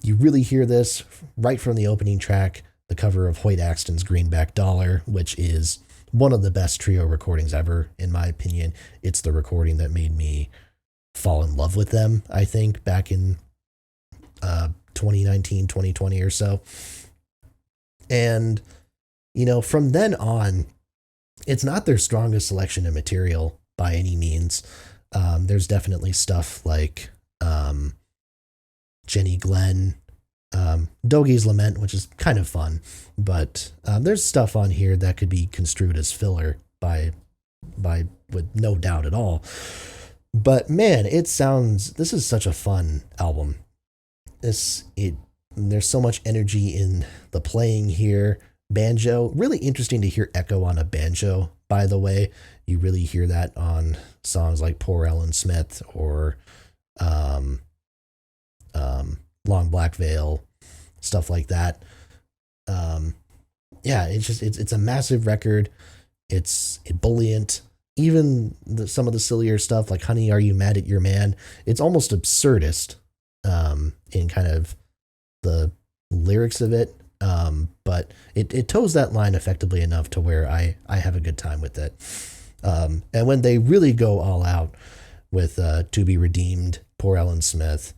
You really hear this right from the opening track, the cover of Hoyt Axton's Greenback Dollar, which is one of the best Trio recordings ever, in my opinion. It's the recording that made me fall in love with them, I think, back in 2019, 2020 or so. And, from then on, it's not their strongest selection of material by any means. There's definitely stuff like Jenny Glenn, Dogie's Lament, which is kind of fun, but there's stuff on here that could be construed as filler by with no doubt at all. But man, this is such a fun album. There's so much energy in the playing here. Banjo, really interesting to hear echo on a banjo, by the way. You really hear that on songs like Poor Ellen Smith or Long Black Veil, stuff like that. It's a massive record. It's ebullient. Even some of the sillier stuff like Honey, Are You Mad at Your Man? It's almost absurdist in kind of the lyrics of it. But it toes that line effectively enough to where I have a good time with it. And when they really go all out with To Be Redeemed, Poor Ellen Smith,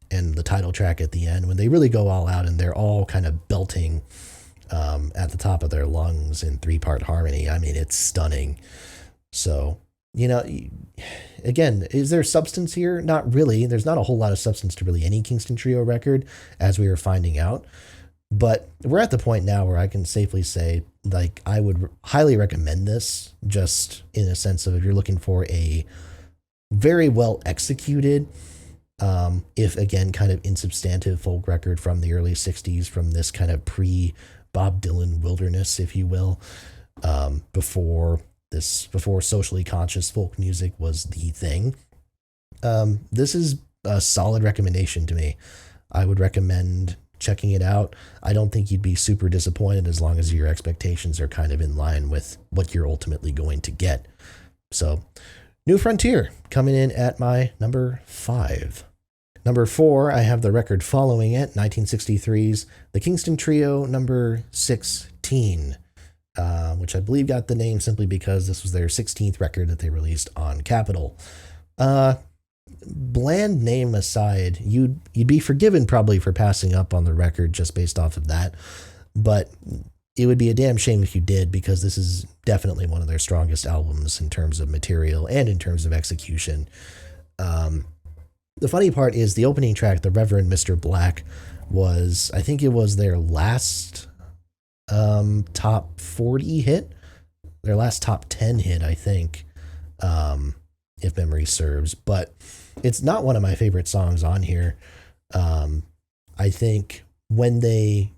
and the title track at the end, when they really go all out and they're all kind of belting at the top of their lungs in 3-part harmony, I mean, it's stunning. So, again, is there substance here? Not really. There's not a whole lot of substance to really any Kingston Trio record, as we were finding out. But we're at the point now where I can safely say, like, I would highly recommend this, just in a sense of if you're looking for a very well executed, if again, kind of insubstantive folk record from the early 60s, from this kind of pre-Bob Dylan wilderness, if you will, before socially conscious folk music was the thing. This is a solid recommendation to me. I would recommend checking it out. I don't think you'd be super disappointed as long as your expectations are kind of in line with what you're ultimately going to get. So, New Frontier coming in at my number 5. Number 4, I have the record following it, 1963's The Kingston Trio, number 16. Which I believe got the name simply because this was their 16th record that they released on Capitol. Bland name aside, you'd be forgiven probably for passing up on the record just based off of that, but it would be a damn shame if you did, because this is definitely one of their strongest albums in terms of material and in terms of execution. The funny part is the opening track, The Reverend Mr. Black, I think it was their last top 40 hit, their last top 10 hit, I think, if memory serves, but it's not one of my favorite songs on here. I think when they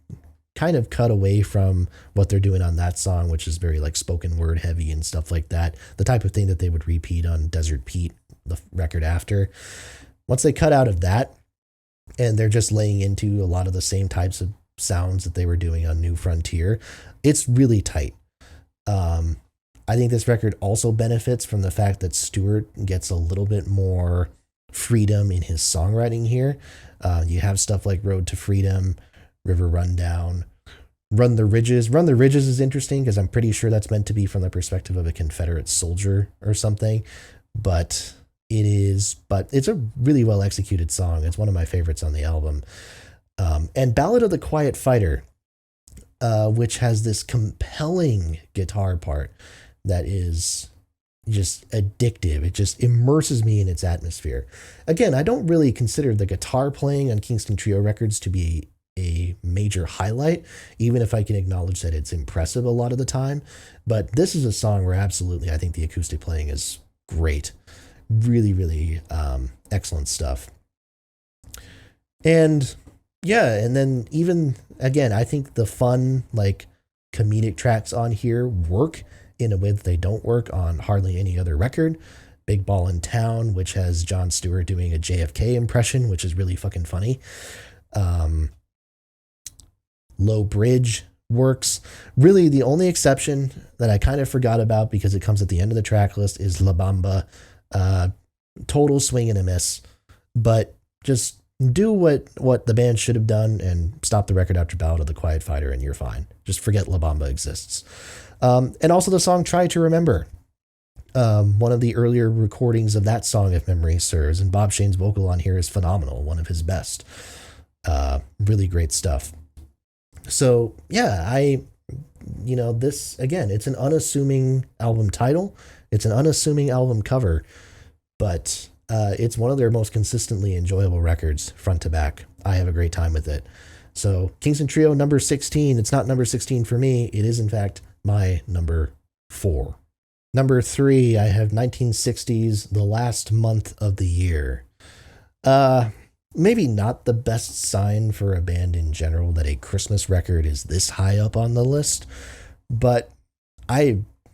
kind of cut away from what they're doing on that song, which is very like spoken word heavy and stuff like that, the type of thing that they would repeat on Desert Pete, the record after, once they cut out of that and they're just laying into a lot of the same types of sounds that they were doing on New Frontier, it's really tight. I think this record also benefits from the fact that Stewart gets a little bit more freedom in his songwriting here. You have stuff like Road to Freedom, River Rundown, Run the Ridges. Run the Ridges is interesting because I'm pretty sure that's meant to be from the perspective of a Confederate soldier or something, but it's a really well executed song. It's one of my favorites on the album. And Ballad of the Quiet Fighter, which has this compelling guitar part that is, just addictive. It just immerses me in its atmosphere. Again, I don't really consider the guitar playing on Kingston Trio records to be a major highlight, even if I can acknowledge that it's impressive a lot of the time. But this is a song where absolutely I think the acoustic playing is great. Really, really excellent stuff. And yeah, and then even again, I think the fun, like comedic tracks on here work in a way that they don't work on hardly any other record. Big Ball in Town, which has Jon Stewart doing a JFK impression, which is really fucking funny. Low Bridge works. Really, the only exception that I kind of forgot about because it comes at the end of the track list is La Bamba. Total swing and a miss, but just do what the band should have done and stop the record after Ballad of the Quiet Fighter and you're fine. Just forget La Bamba exists. And also the song Try to Remember. One of the earlier recordings of that song, if memory serves, and Bob Shane's vocal on here is phenomenal, one of his best. Really great stuff. So yeah, this again, it's an unassuming album title. It's an unassuming album cover, but it's one of their most consistently enjoyable records front to back. I have a great time with it. So Kingston Trio number 16. It's not number 16 for me. It is in fact my number 4. Number 3, I have 1960s, The Last Month of the Year. Maybe not the best sign for a band in general that a Christmas record is this high up on the list, but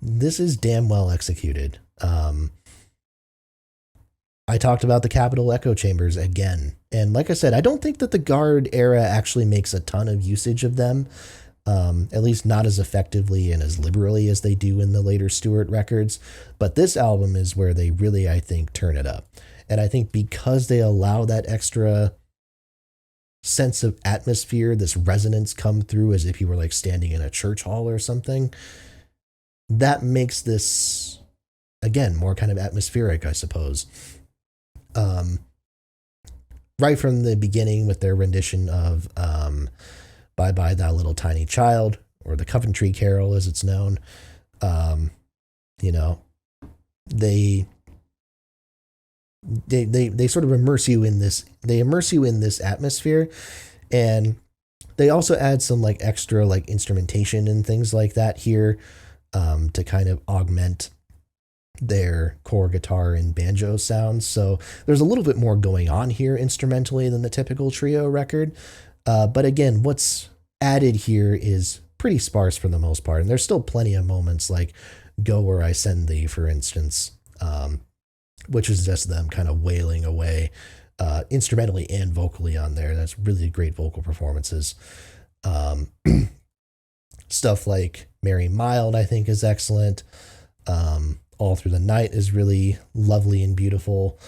this is damn well executed. I talked about the Capitol echo chambers again, and like I said, I don't think that the Guard era actually makes a ton of usage of them, at least not as effectively and as liberally as they do in the later Stewart records, but this album is where they really, I think, turn it up. And I think because they allow that extra sense of atmosphere, this resonance come through as if you were like standing in a church hall or something, that makes this, again, more kind of atmospheric, I suppose. Right from the beginning with their rendition of Bye Bye Thou Little Tiny Child, or the Coventry Carol as it's known, they sort of immerse you in this. They immerse you in this atmosphere, and they also add some like extra like instrumentation and things like that here to kind of augment their core guitar and banjo sounds. So there's a little bit more going on here instrumentally than the typical Trio record. But again, what's added here is pretty sparse for the most part, and there's still plenty of moments like Go Where I Send Thee, for instance. Which is just them kind of wailing away instrumentally and vocally on there. That's really great vocal performances. Stuff like Mary Mild, I think, is excellent. All Through the Night is really lovely and beautiful.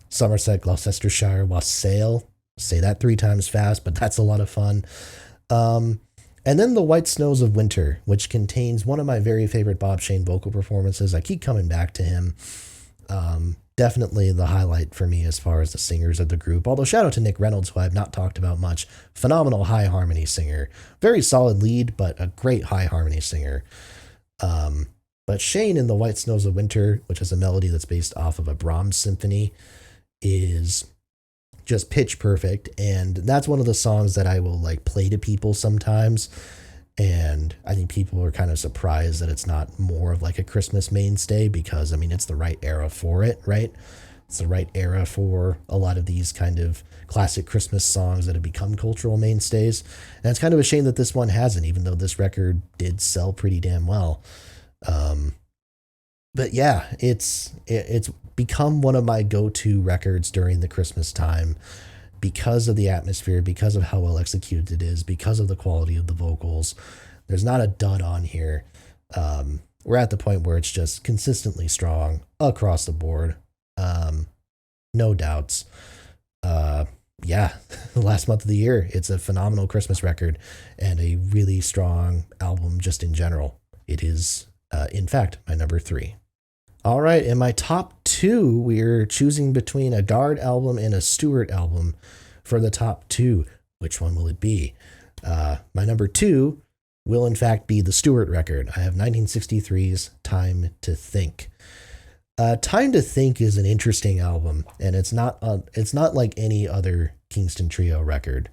Somerset, Gloucestershire, Wassail. Say that 3 times fast, but that's a lot of fun. And then The White Snows of Winter, which contains one of my very favorite Bob Shane vocal performances. I keep coming back to him. Definitely the highlight for me as far as the singers of the group. Although shout out to Nick Reynolds, who I've not talked about much. Phenomenal high harmony singer. Very solid lead, but a great high harmony singer. But Shane in The White Snows of Winter, which is a melody that's based off of a Brahms symphony, is just pitch perfect, and that's one of the songs that I will like play to people sometimes, and I think people are kind of surprised that it's not more of like a Christmas mainstay, because I mean it's the right era for it, right? It's the right era for a lot of these kind of classic Christmas songs that have become cultural mainstays, and it's kind of a shame that this one hasn't, even though this record did sell pretty damn well. But yeah, it's become one of my go-to records during the Christmas time because of the atmosphere, because of how well executed it is, because of the quality of the vocals. There's not a dud on here. We're at the point where it's just consistently strong across the board. No doubts. Yeah, The Last Month of the Year. It's a phenomenal Christmas record and a really strong album just in general. It is, in fact, my number 3. All right, in my top 2, we're choosing between a Guard album and a Stewart album for the top 2. Which one will it be? My number 2 will in fact be the Stewart record. I have 1963's Time to Think. Time to Think is an interesting album, and it's not like any other Kingston Trio record.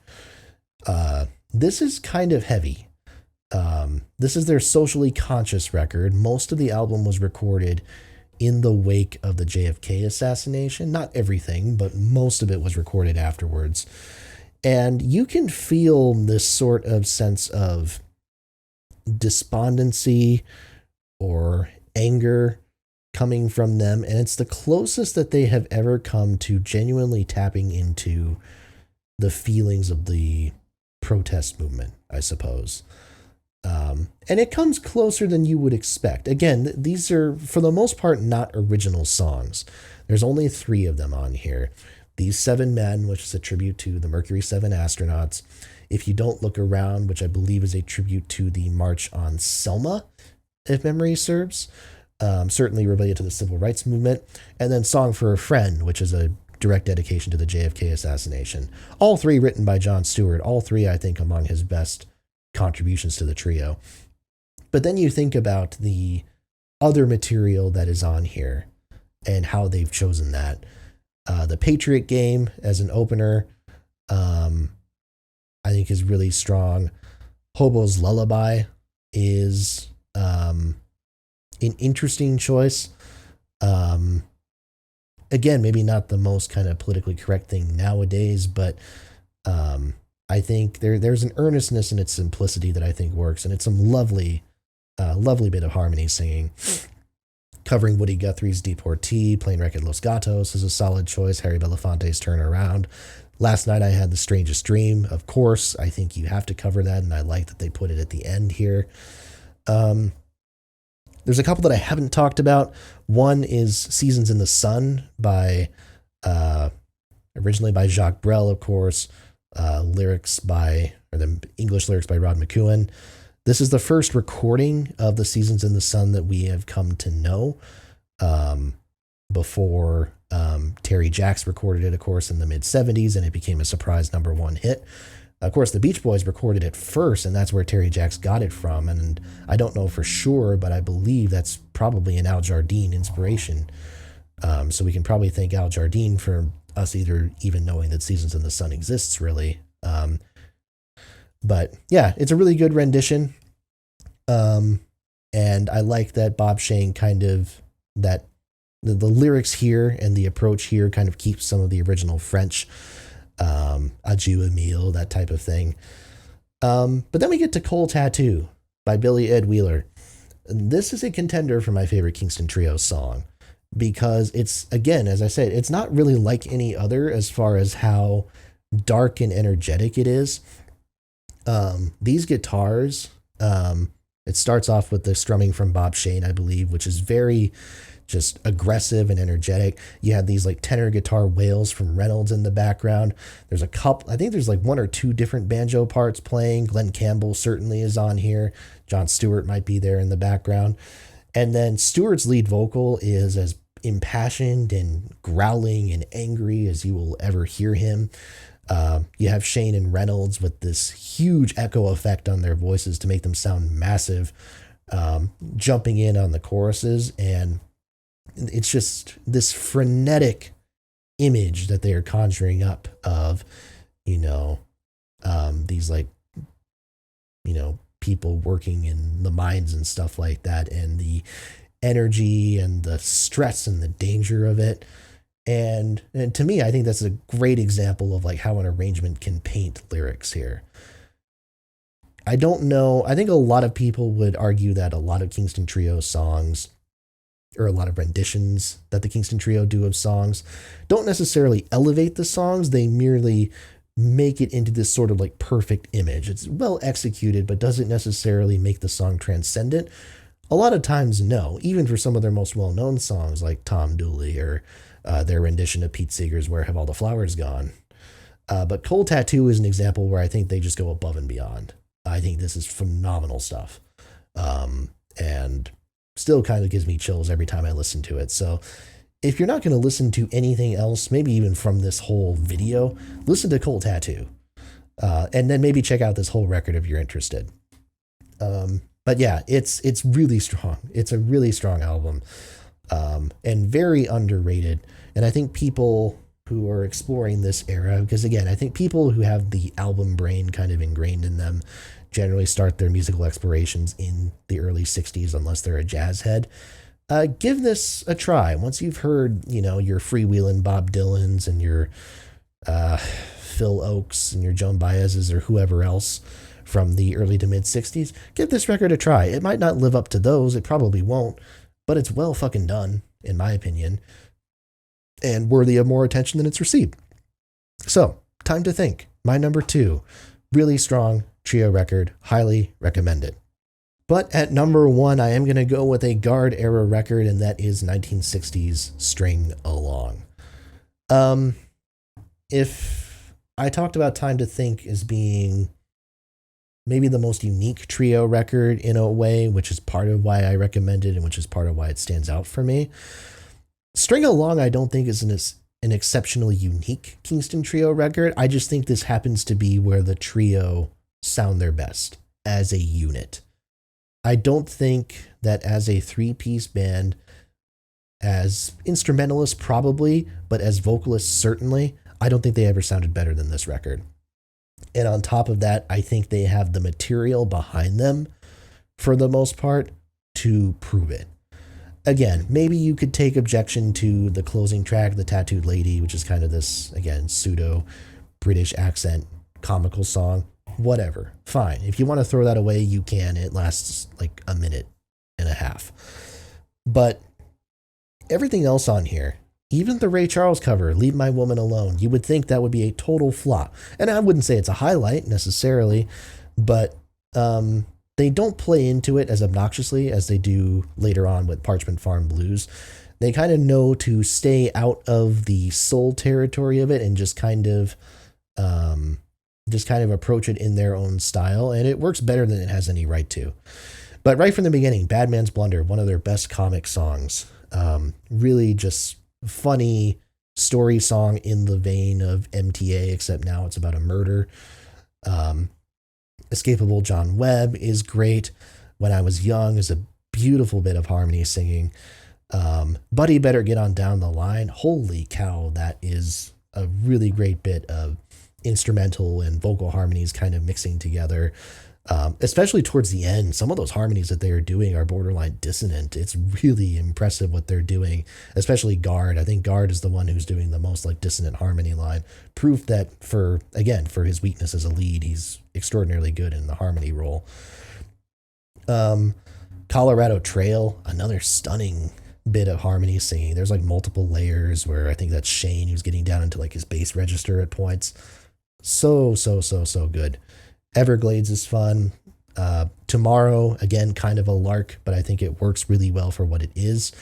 This is kind of heavy. This is their socially conscious record. Most of the album was recorded in the wake of the JFK assassination. Not everything, but most of it was recorded afterwards. And you can feel this sort of sense of despondency or anger coming from them, and it's the closest that they have ever come to genuinely tapping into the feelings of the protest movement, I suppose. And it comes closer than you would expect. Again, these are, for the most part, not original songs. There's only 3 of them on here. These 7 Men, which is a tribute to the Mercury 7 astronauts. If You Don't Look Around, which I believe is a tribute to the March on Selma, if memory serves. Certainly related to the civil rights movement. And then Song for a Friend, which is a direct dedication to the JFK assassination. All 3 written by Jon Stewart. All 3, I think, among his best contributions to the trio. But then you think about the other material that is on here and how they've chosen that. The Patriot Game as an opener, I think is really strong. Hobo's Lullaby is an interesting choice. Again, maybe not the most kind of politically correct thing nowadays, but I think there's an earnestness in its simplicity that I think works, and it's some lovely bit of harmony singing. Covering Woody Guthrie's Deportee, Plane Wreck at Los Gatos is a solid choice. Harry Belafonte's Turn Around. Last night I had The Strangest Dream. Of course, I think you have to cover that, and I like that they put it at the end here. There's a couple that I haven't talked about. One is Seasons in the Sun by, originally by Jacques Brel, of course. The English lyrics by Rod McEwen. This is the first recording of the Seasons in the Sun that we have come to know. Before Terry Jacks recorded it, of course, in the mid-'70s, and it became a surprise #1 hit. Of course, the Beach Boys recorded it first, and that's where Terry Jacks got it from. And I don't know for sure, but I believe that's probably an Al Jardine inspiration. So we can probably thank Al Jardine for us either even knowing that Seasons in the Sun exists, really. But yeah, it's a really good rendition. And I like that Bob Shane kind of, that the lyrics here and the approach here kind of keeps some of the original French, Adieu Emile, that type of thing. But then we get to Coal Tattoo by Billy Ed Wheeler. This is a contender for my favorite Kingston Trio song because it's, again, as I said, it's not really like any other as far as how dark and energetic it is. These guitars, it starts off with the strumming from Bob Shane, I believe, which is very just aggressive and energetic. You have these like tenor guitar wails from Reynolds in the background. There's a couple, I think there's like 1 or 2 different banjo parts playing. Glenn Campbell certainly is on here. Jon Stewart might be there in the background. And then Stewart's lead vocal is as impassioned and growling and angry as you will ever hear him. You have Shane and Reynolds with this huge echo effect on their voices to make them sound massive, jumping in on the choruses. And it's just this frenetic image that they are conjuring up of, these like, people working in the mines and stuff like that, and the energy and the stress and the danger of it. And to me, I think that's a great example of like how an arrangement can paint lyrics here. I don't know. I think a lot of people would argue that a lot of Kingston Trio songs, or a lot of renditions that the Kingston Trio do of songs, don't necessarily elevate the songs. They merely make it into this sort of like perfect image. It's well executed, but doesn't necessarily make the song transcendent. A lot of times, no. Even for some of their most well-known songs like Tom Dooley or their rendition of Pete Seeger's Where Have All the Flowers Gone? But Coal Tattoo is an example where I think they just go above and beyond. I think this is phenomenal stuff. And still kind of gives me chills every time I listen to it. So if you're not going to listen to anything else, maybe even from this whole video, listen to Coal Tattoo. And then maybe check out this whole record if you're interested. But yeah, it's really strong. It's a really strong album, and very underrated. And I think people who are exploring this era, because again, I think people who have the album brain kind of ingrained in them generally start their musical explorations in the early 60s, unless they're a jazz head. Give this a try. Once you've heard, your freewheeling Bob Dylans and your Phil Oaks and your Joan Baez's or whoever else from the early to mid 60s, give this record a try. It might not live up to those, it probably won't, but it's well fucking done, in my opinion, and worthy of more attention than it's received. So, Time to Think, my number 2, really strong trio record, highly recommend it. But at number 1, I am going to go with a Guard era record, and that is 1960's String Along. If I talked about Time to Think as being maybe the most unique trio record in a way, which is part of why I recommend it and which is part of why it stands out for me, String Along I don't think is an exceptionally unique Kingston Trio record. I just think this happens to be where the trio sound their best as a unit. I don't think that as a 3-piece band, as instrumentalists probably, but as vocalists certainly, I don't think they ever sounded better than this record. And on top of that, I think they have the material behind them, for the most part, to prove it. Again, maybe you could take objection to the closing track, The Tattooed Lady, which is kind of this, again, pseudo-British accent comical song. Whatever. Fine. If you want to throw that away, you can. It lasts like a minute and a half. But everything else on here, even the Ray Charles cover, Leave My Woman Alone, you would think that would be a total flop. And I wouldn't say it's a highlight necessarily, but they don't play into it as obnoxiously as they do later on with Parchment Farm Blues. They kind of know to stay out of the soul territory of it and just kind of approach it in their own style, and it works better than it has any right to. But right from the beginning, Bad Man's Blunder, one of their best comic songs, really just funny story song in the vein of MTA, except now it's about a murder. Escapable John Webb is great. When I Was Young is a beautiful bit of harmony singing. Buddy Better Get On Down the Line. Holy cow, that is a really great bit of instrumental and vocal harmonies kind of mixing together. Especially towards the end, some of those harmonies that they are doing are borderline dissonant. It's really impressive what they're doing, especially Guard. I think Guard is the one who's doing the most like dissonant harmony line. Proof that for his weakness as a lead, he's extraordinarily good in the harmony role. Colorado Trail, another stunning bit of harmony singing. There's like multiple layers where I think that's Shane who's getting down into like his bass register at points. So good. Everglades is fun. Tomorrow, again, kind of a lark, but I think it works really well for what it is.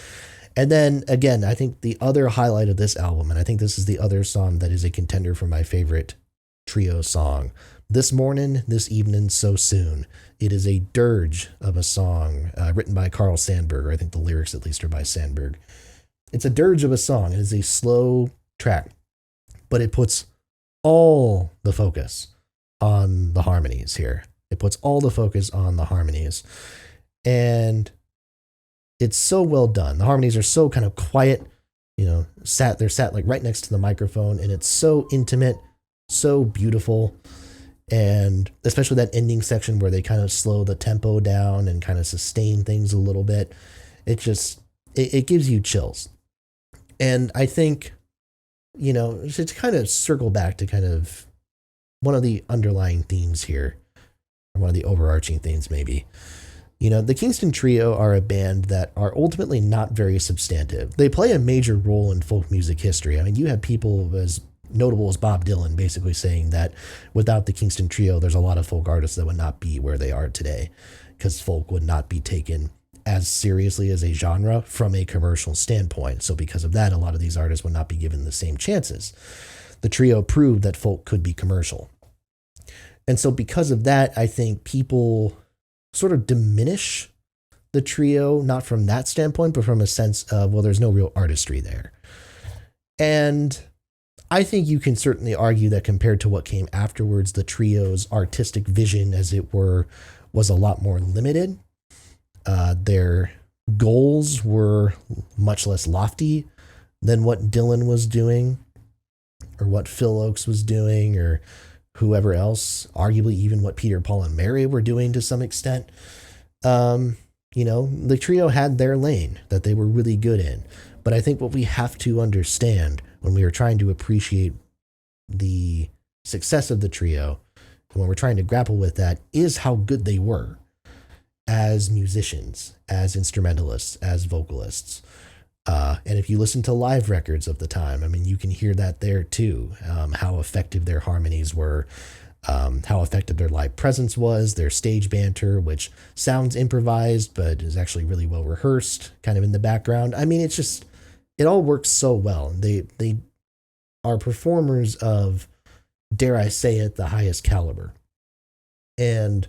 And then, again, I think the other highlight of this album, and I think this is the other song that is a contender for my favorite trio song, This Morning, This Evening, So Soon. It is a dirge of a song written by Carl Sandburg, or I think the lyrics at least are by Sandburg. It's a dirge of a song. It is a slow track, but it puts all the focus on the harmonies here. It puts all the focus on the harmonies. And it's so well done. The harmonies are so kind of quiet, they're sat like right next to the microphone, and it's so intimate, so beautiful. And especially that ending section where they kind of slow the tempo down and kind of sustain things a little bit. It gives you chills. And I think, to kind of circle back to kind of one of the underlying themes here, or one of the overarching themes maybe, the Kingston Trio are a band that are ultimately not very substantive. They play a major role in folk music history. I mean, you have people as notable as Bob Dylan basically saying that without the Kingston Trio, there's a lot of folk artists that would not be where they are today, because folk would not be taken as seriously as a genre from a commercial standpoint. So because of that, a lot of these artists would not be given the same chances. The trio proved that folk could be commercial. And so because of that, I think people sort of diminish the trio, not from that standpoint, but from a sense of, well, there's no real artistry there. And I think you can certainly argue that compared to what came afterwards, the trio's artistic vision, as it were, was a lot more limited. Their goals were much less lofty than what Dylan was doing, or what Phil Ochs was doing, or whoever else, arguably even what Peter, Paul, and Mary were doing to some extent. The trio had their lane that they were really good in. But I think what we have to understand when we are trying to appreciate the success of the trio, and when we're trying to grapple with that, is how good they were as musicians, as instrumentalists, as vocalists. And if you listen to live records of the time, I mean, you can hear that there too, how effective their harmonies were, how effective their live presence was, their stage banter, which sounds improvised, but is actually really well rehearsed, kind of in the background. I mean, it all works so well. They are performers of, dare I say it, the highest caliber. And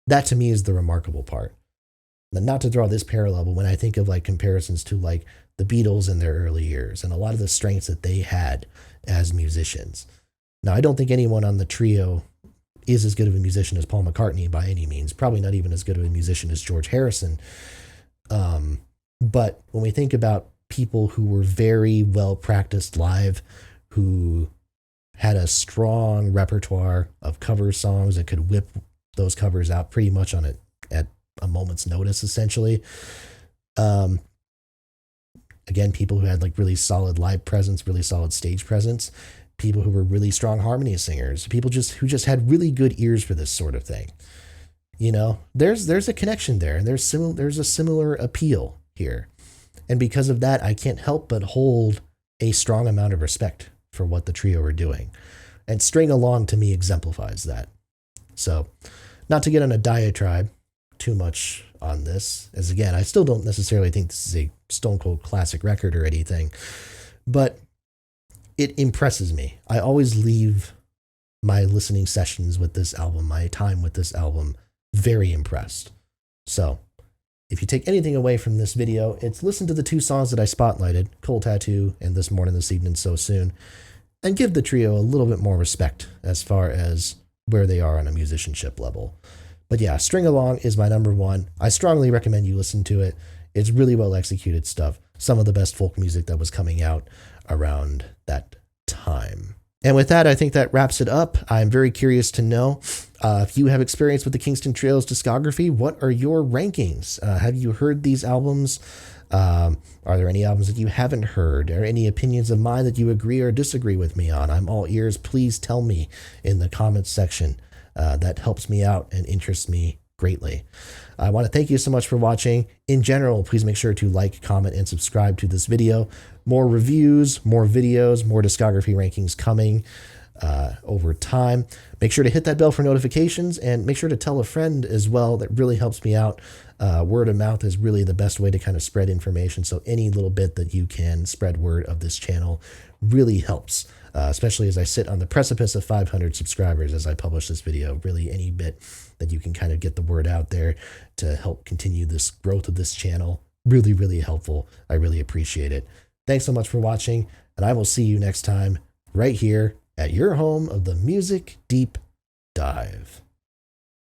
that to me is the remarkable part. Not to draw this parallel, but when I think of like comparisons to like the Beatles in their early years and a lot of the strengths that they had as musicians. Now, I don't think anyone on the trio is as good of a musician as Paul McCartney by any means, probably not even as good of a musician as George Harrison. But when we think about people who were very well practiced live, who had a strong repertoire of cover songs and could whip those covers out pretty much at a moment's notice, essentially. Again, people who had like really solid live presence, really solid stage presence, people who were really strong harmony singers, people who just had really good ears for this sort of thing. There's a connection there, and there's a similar appeal here. And because of that, I can't help but hold a strong amount of respect for what the trio are doing. And String Along to me exemplifies that. So, not to get on a diatribe too much on this, as again, I still don't necessarily think this is a stone cold classic record or anything, but it impresses me. I always leave my listening sessions with this album, my time with this album, very impressed. So, if you take anything away from this video, it's listen to the two songs that I spotlighted, Cold Tattoo and This Morning, This Evening, So Soon, and give the trio a little bit more respect as far as where they are on a musicianship level. But yeah, String Along is my number one. I strongly recommend you listen to it. It's really well executed stuff. Some of the best folk music that was coming out around that time. And with that, I think that wraps it up. I'm very curious to know if you have experience with the Kingston Trio's discography. What are your rankings? Have you heard these albums? Are there any albums that you haven't heard? Or any opinions of mine that you agree or disagree with me on? I'm all ears. Please tell me in the comments section. That helps me out and interests me greatly. I want to thank you so much for watching. In general, please make sure to like, comment, and subscribe to this video. More reviews, more videos, more discography rankings coming over time. Make sure to hit that bell for notifications, and make sure to tell a friend as well. That really helps me out. Word of mouth is really the best way to kind of spread information. So any little bit that you can spread word of this channel really helps. Especially as I sit on the precipice of 500 subscribers as I publish this video. Really, any bit that you can kind of get the word out there to help continue this growth of this channel, really, really helpful. I really appreciate it. Thanks so much for watching, and I will see you next time right here at your home of the Music Deep Dive.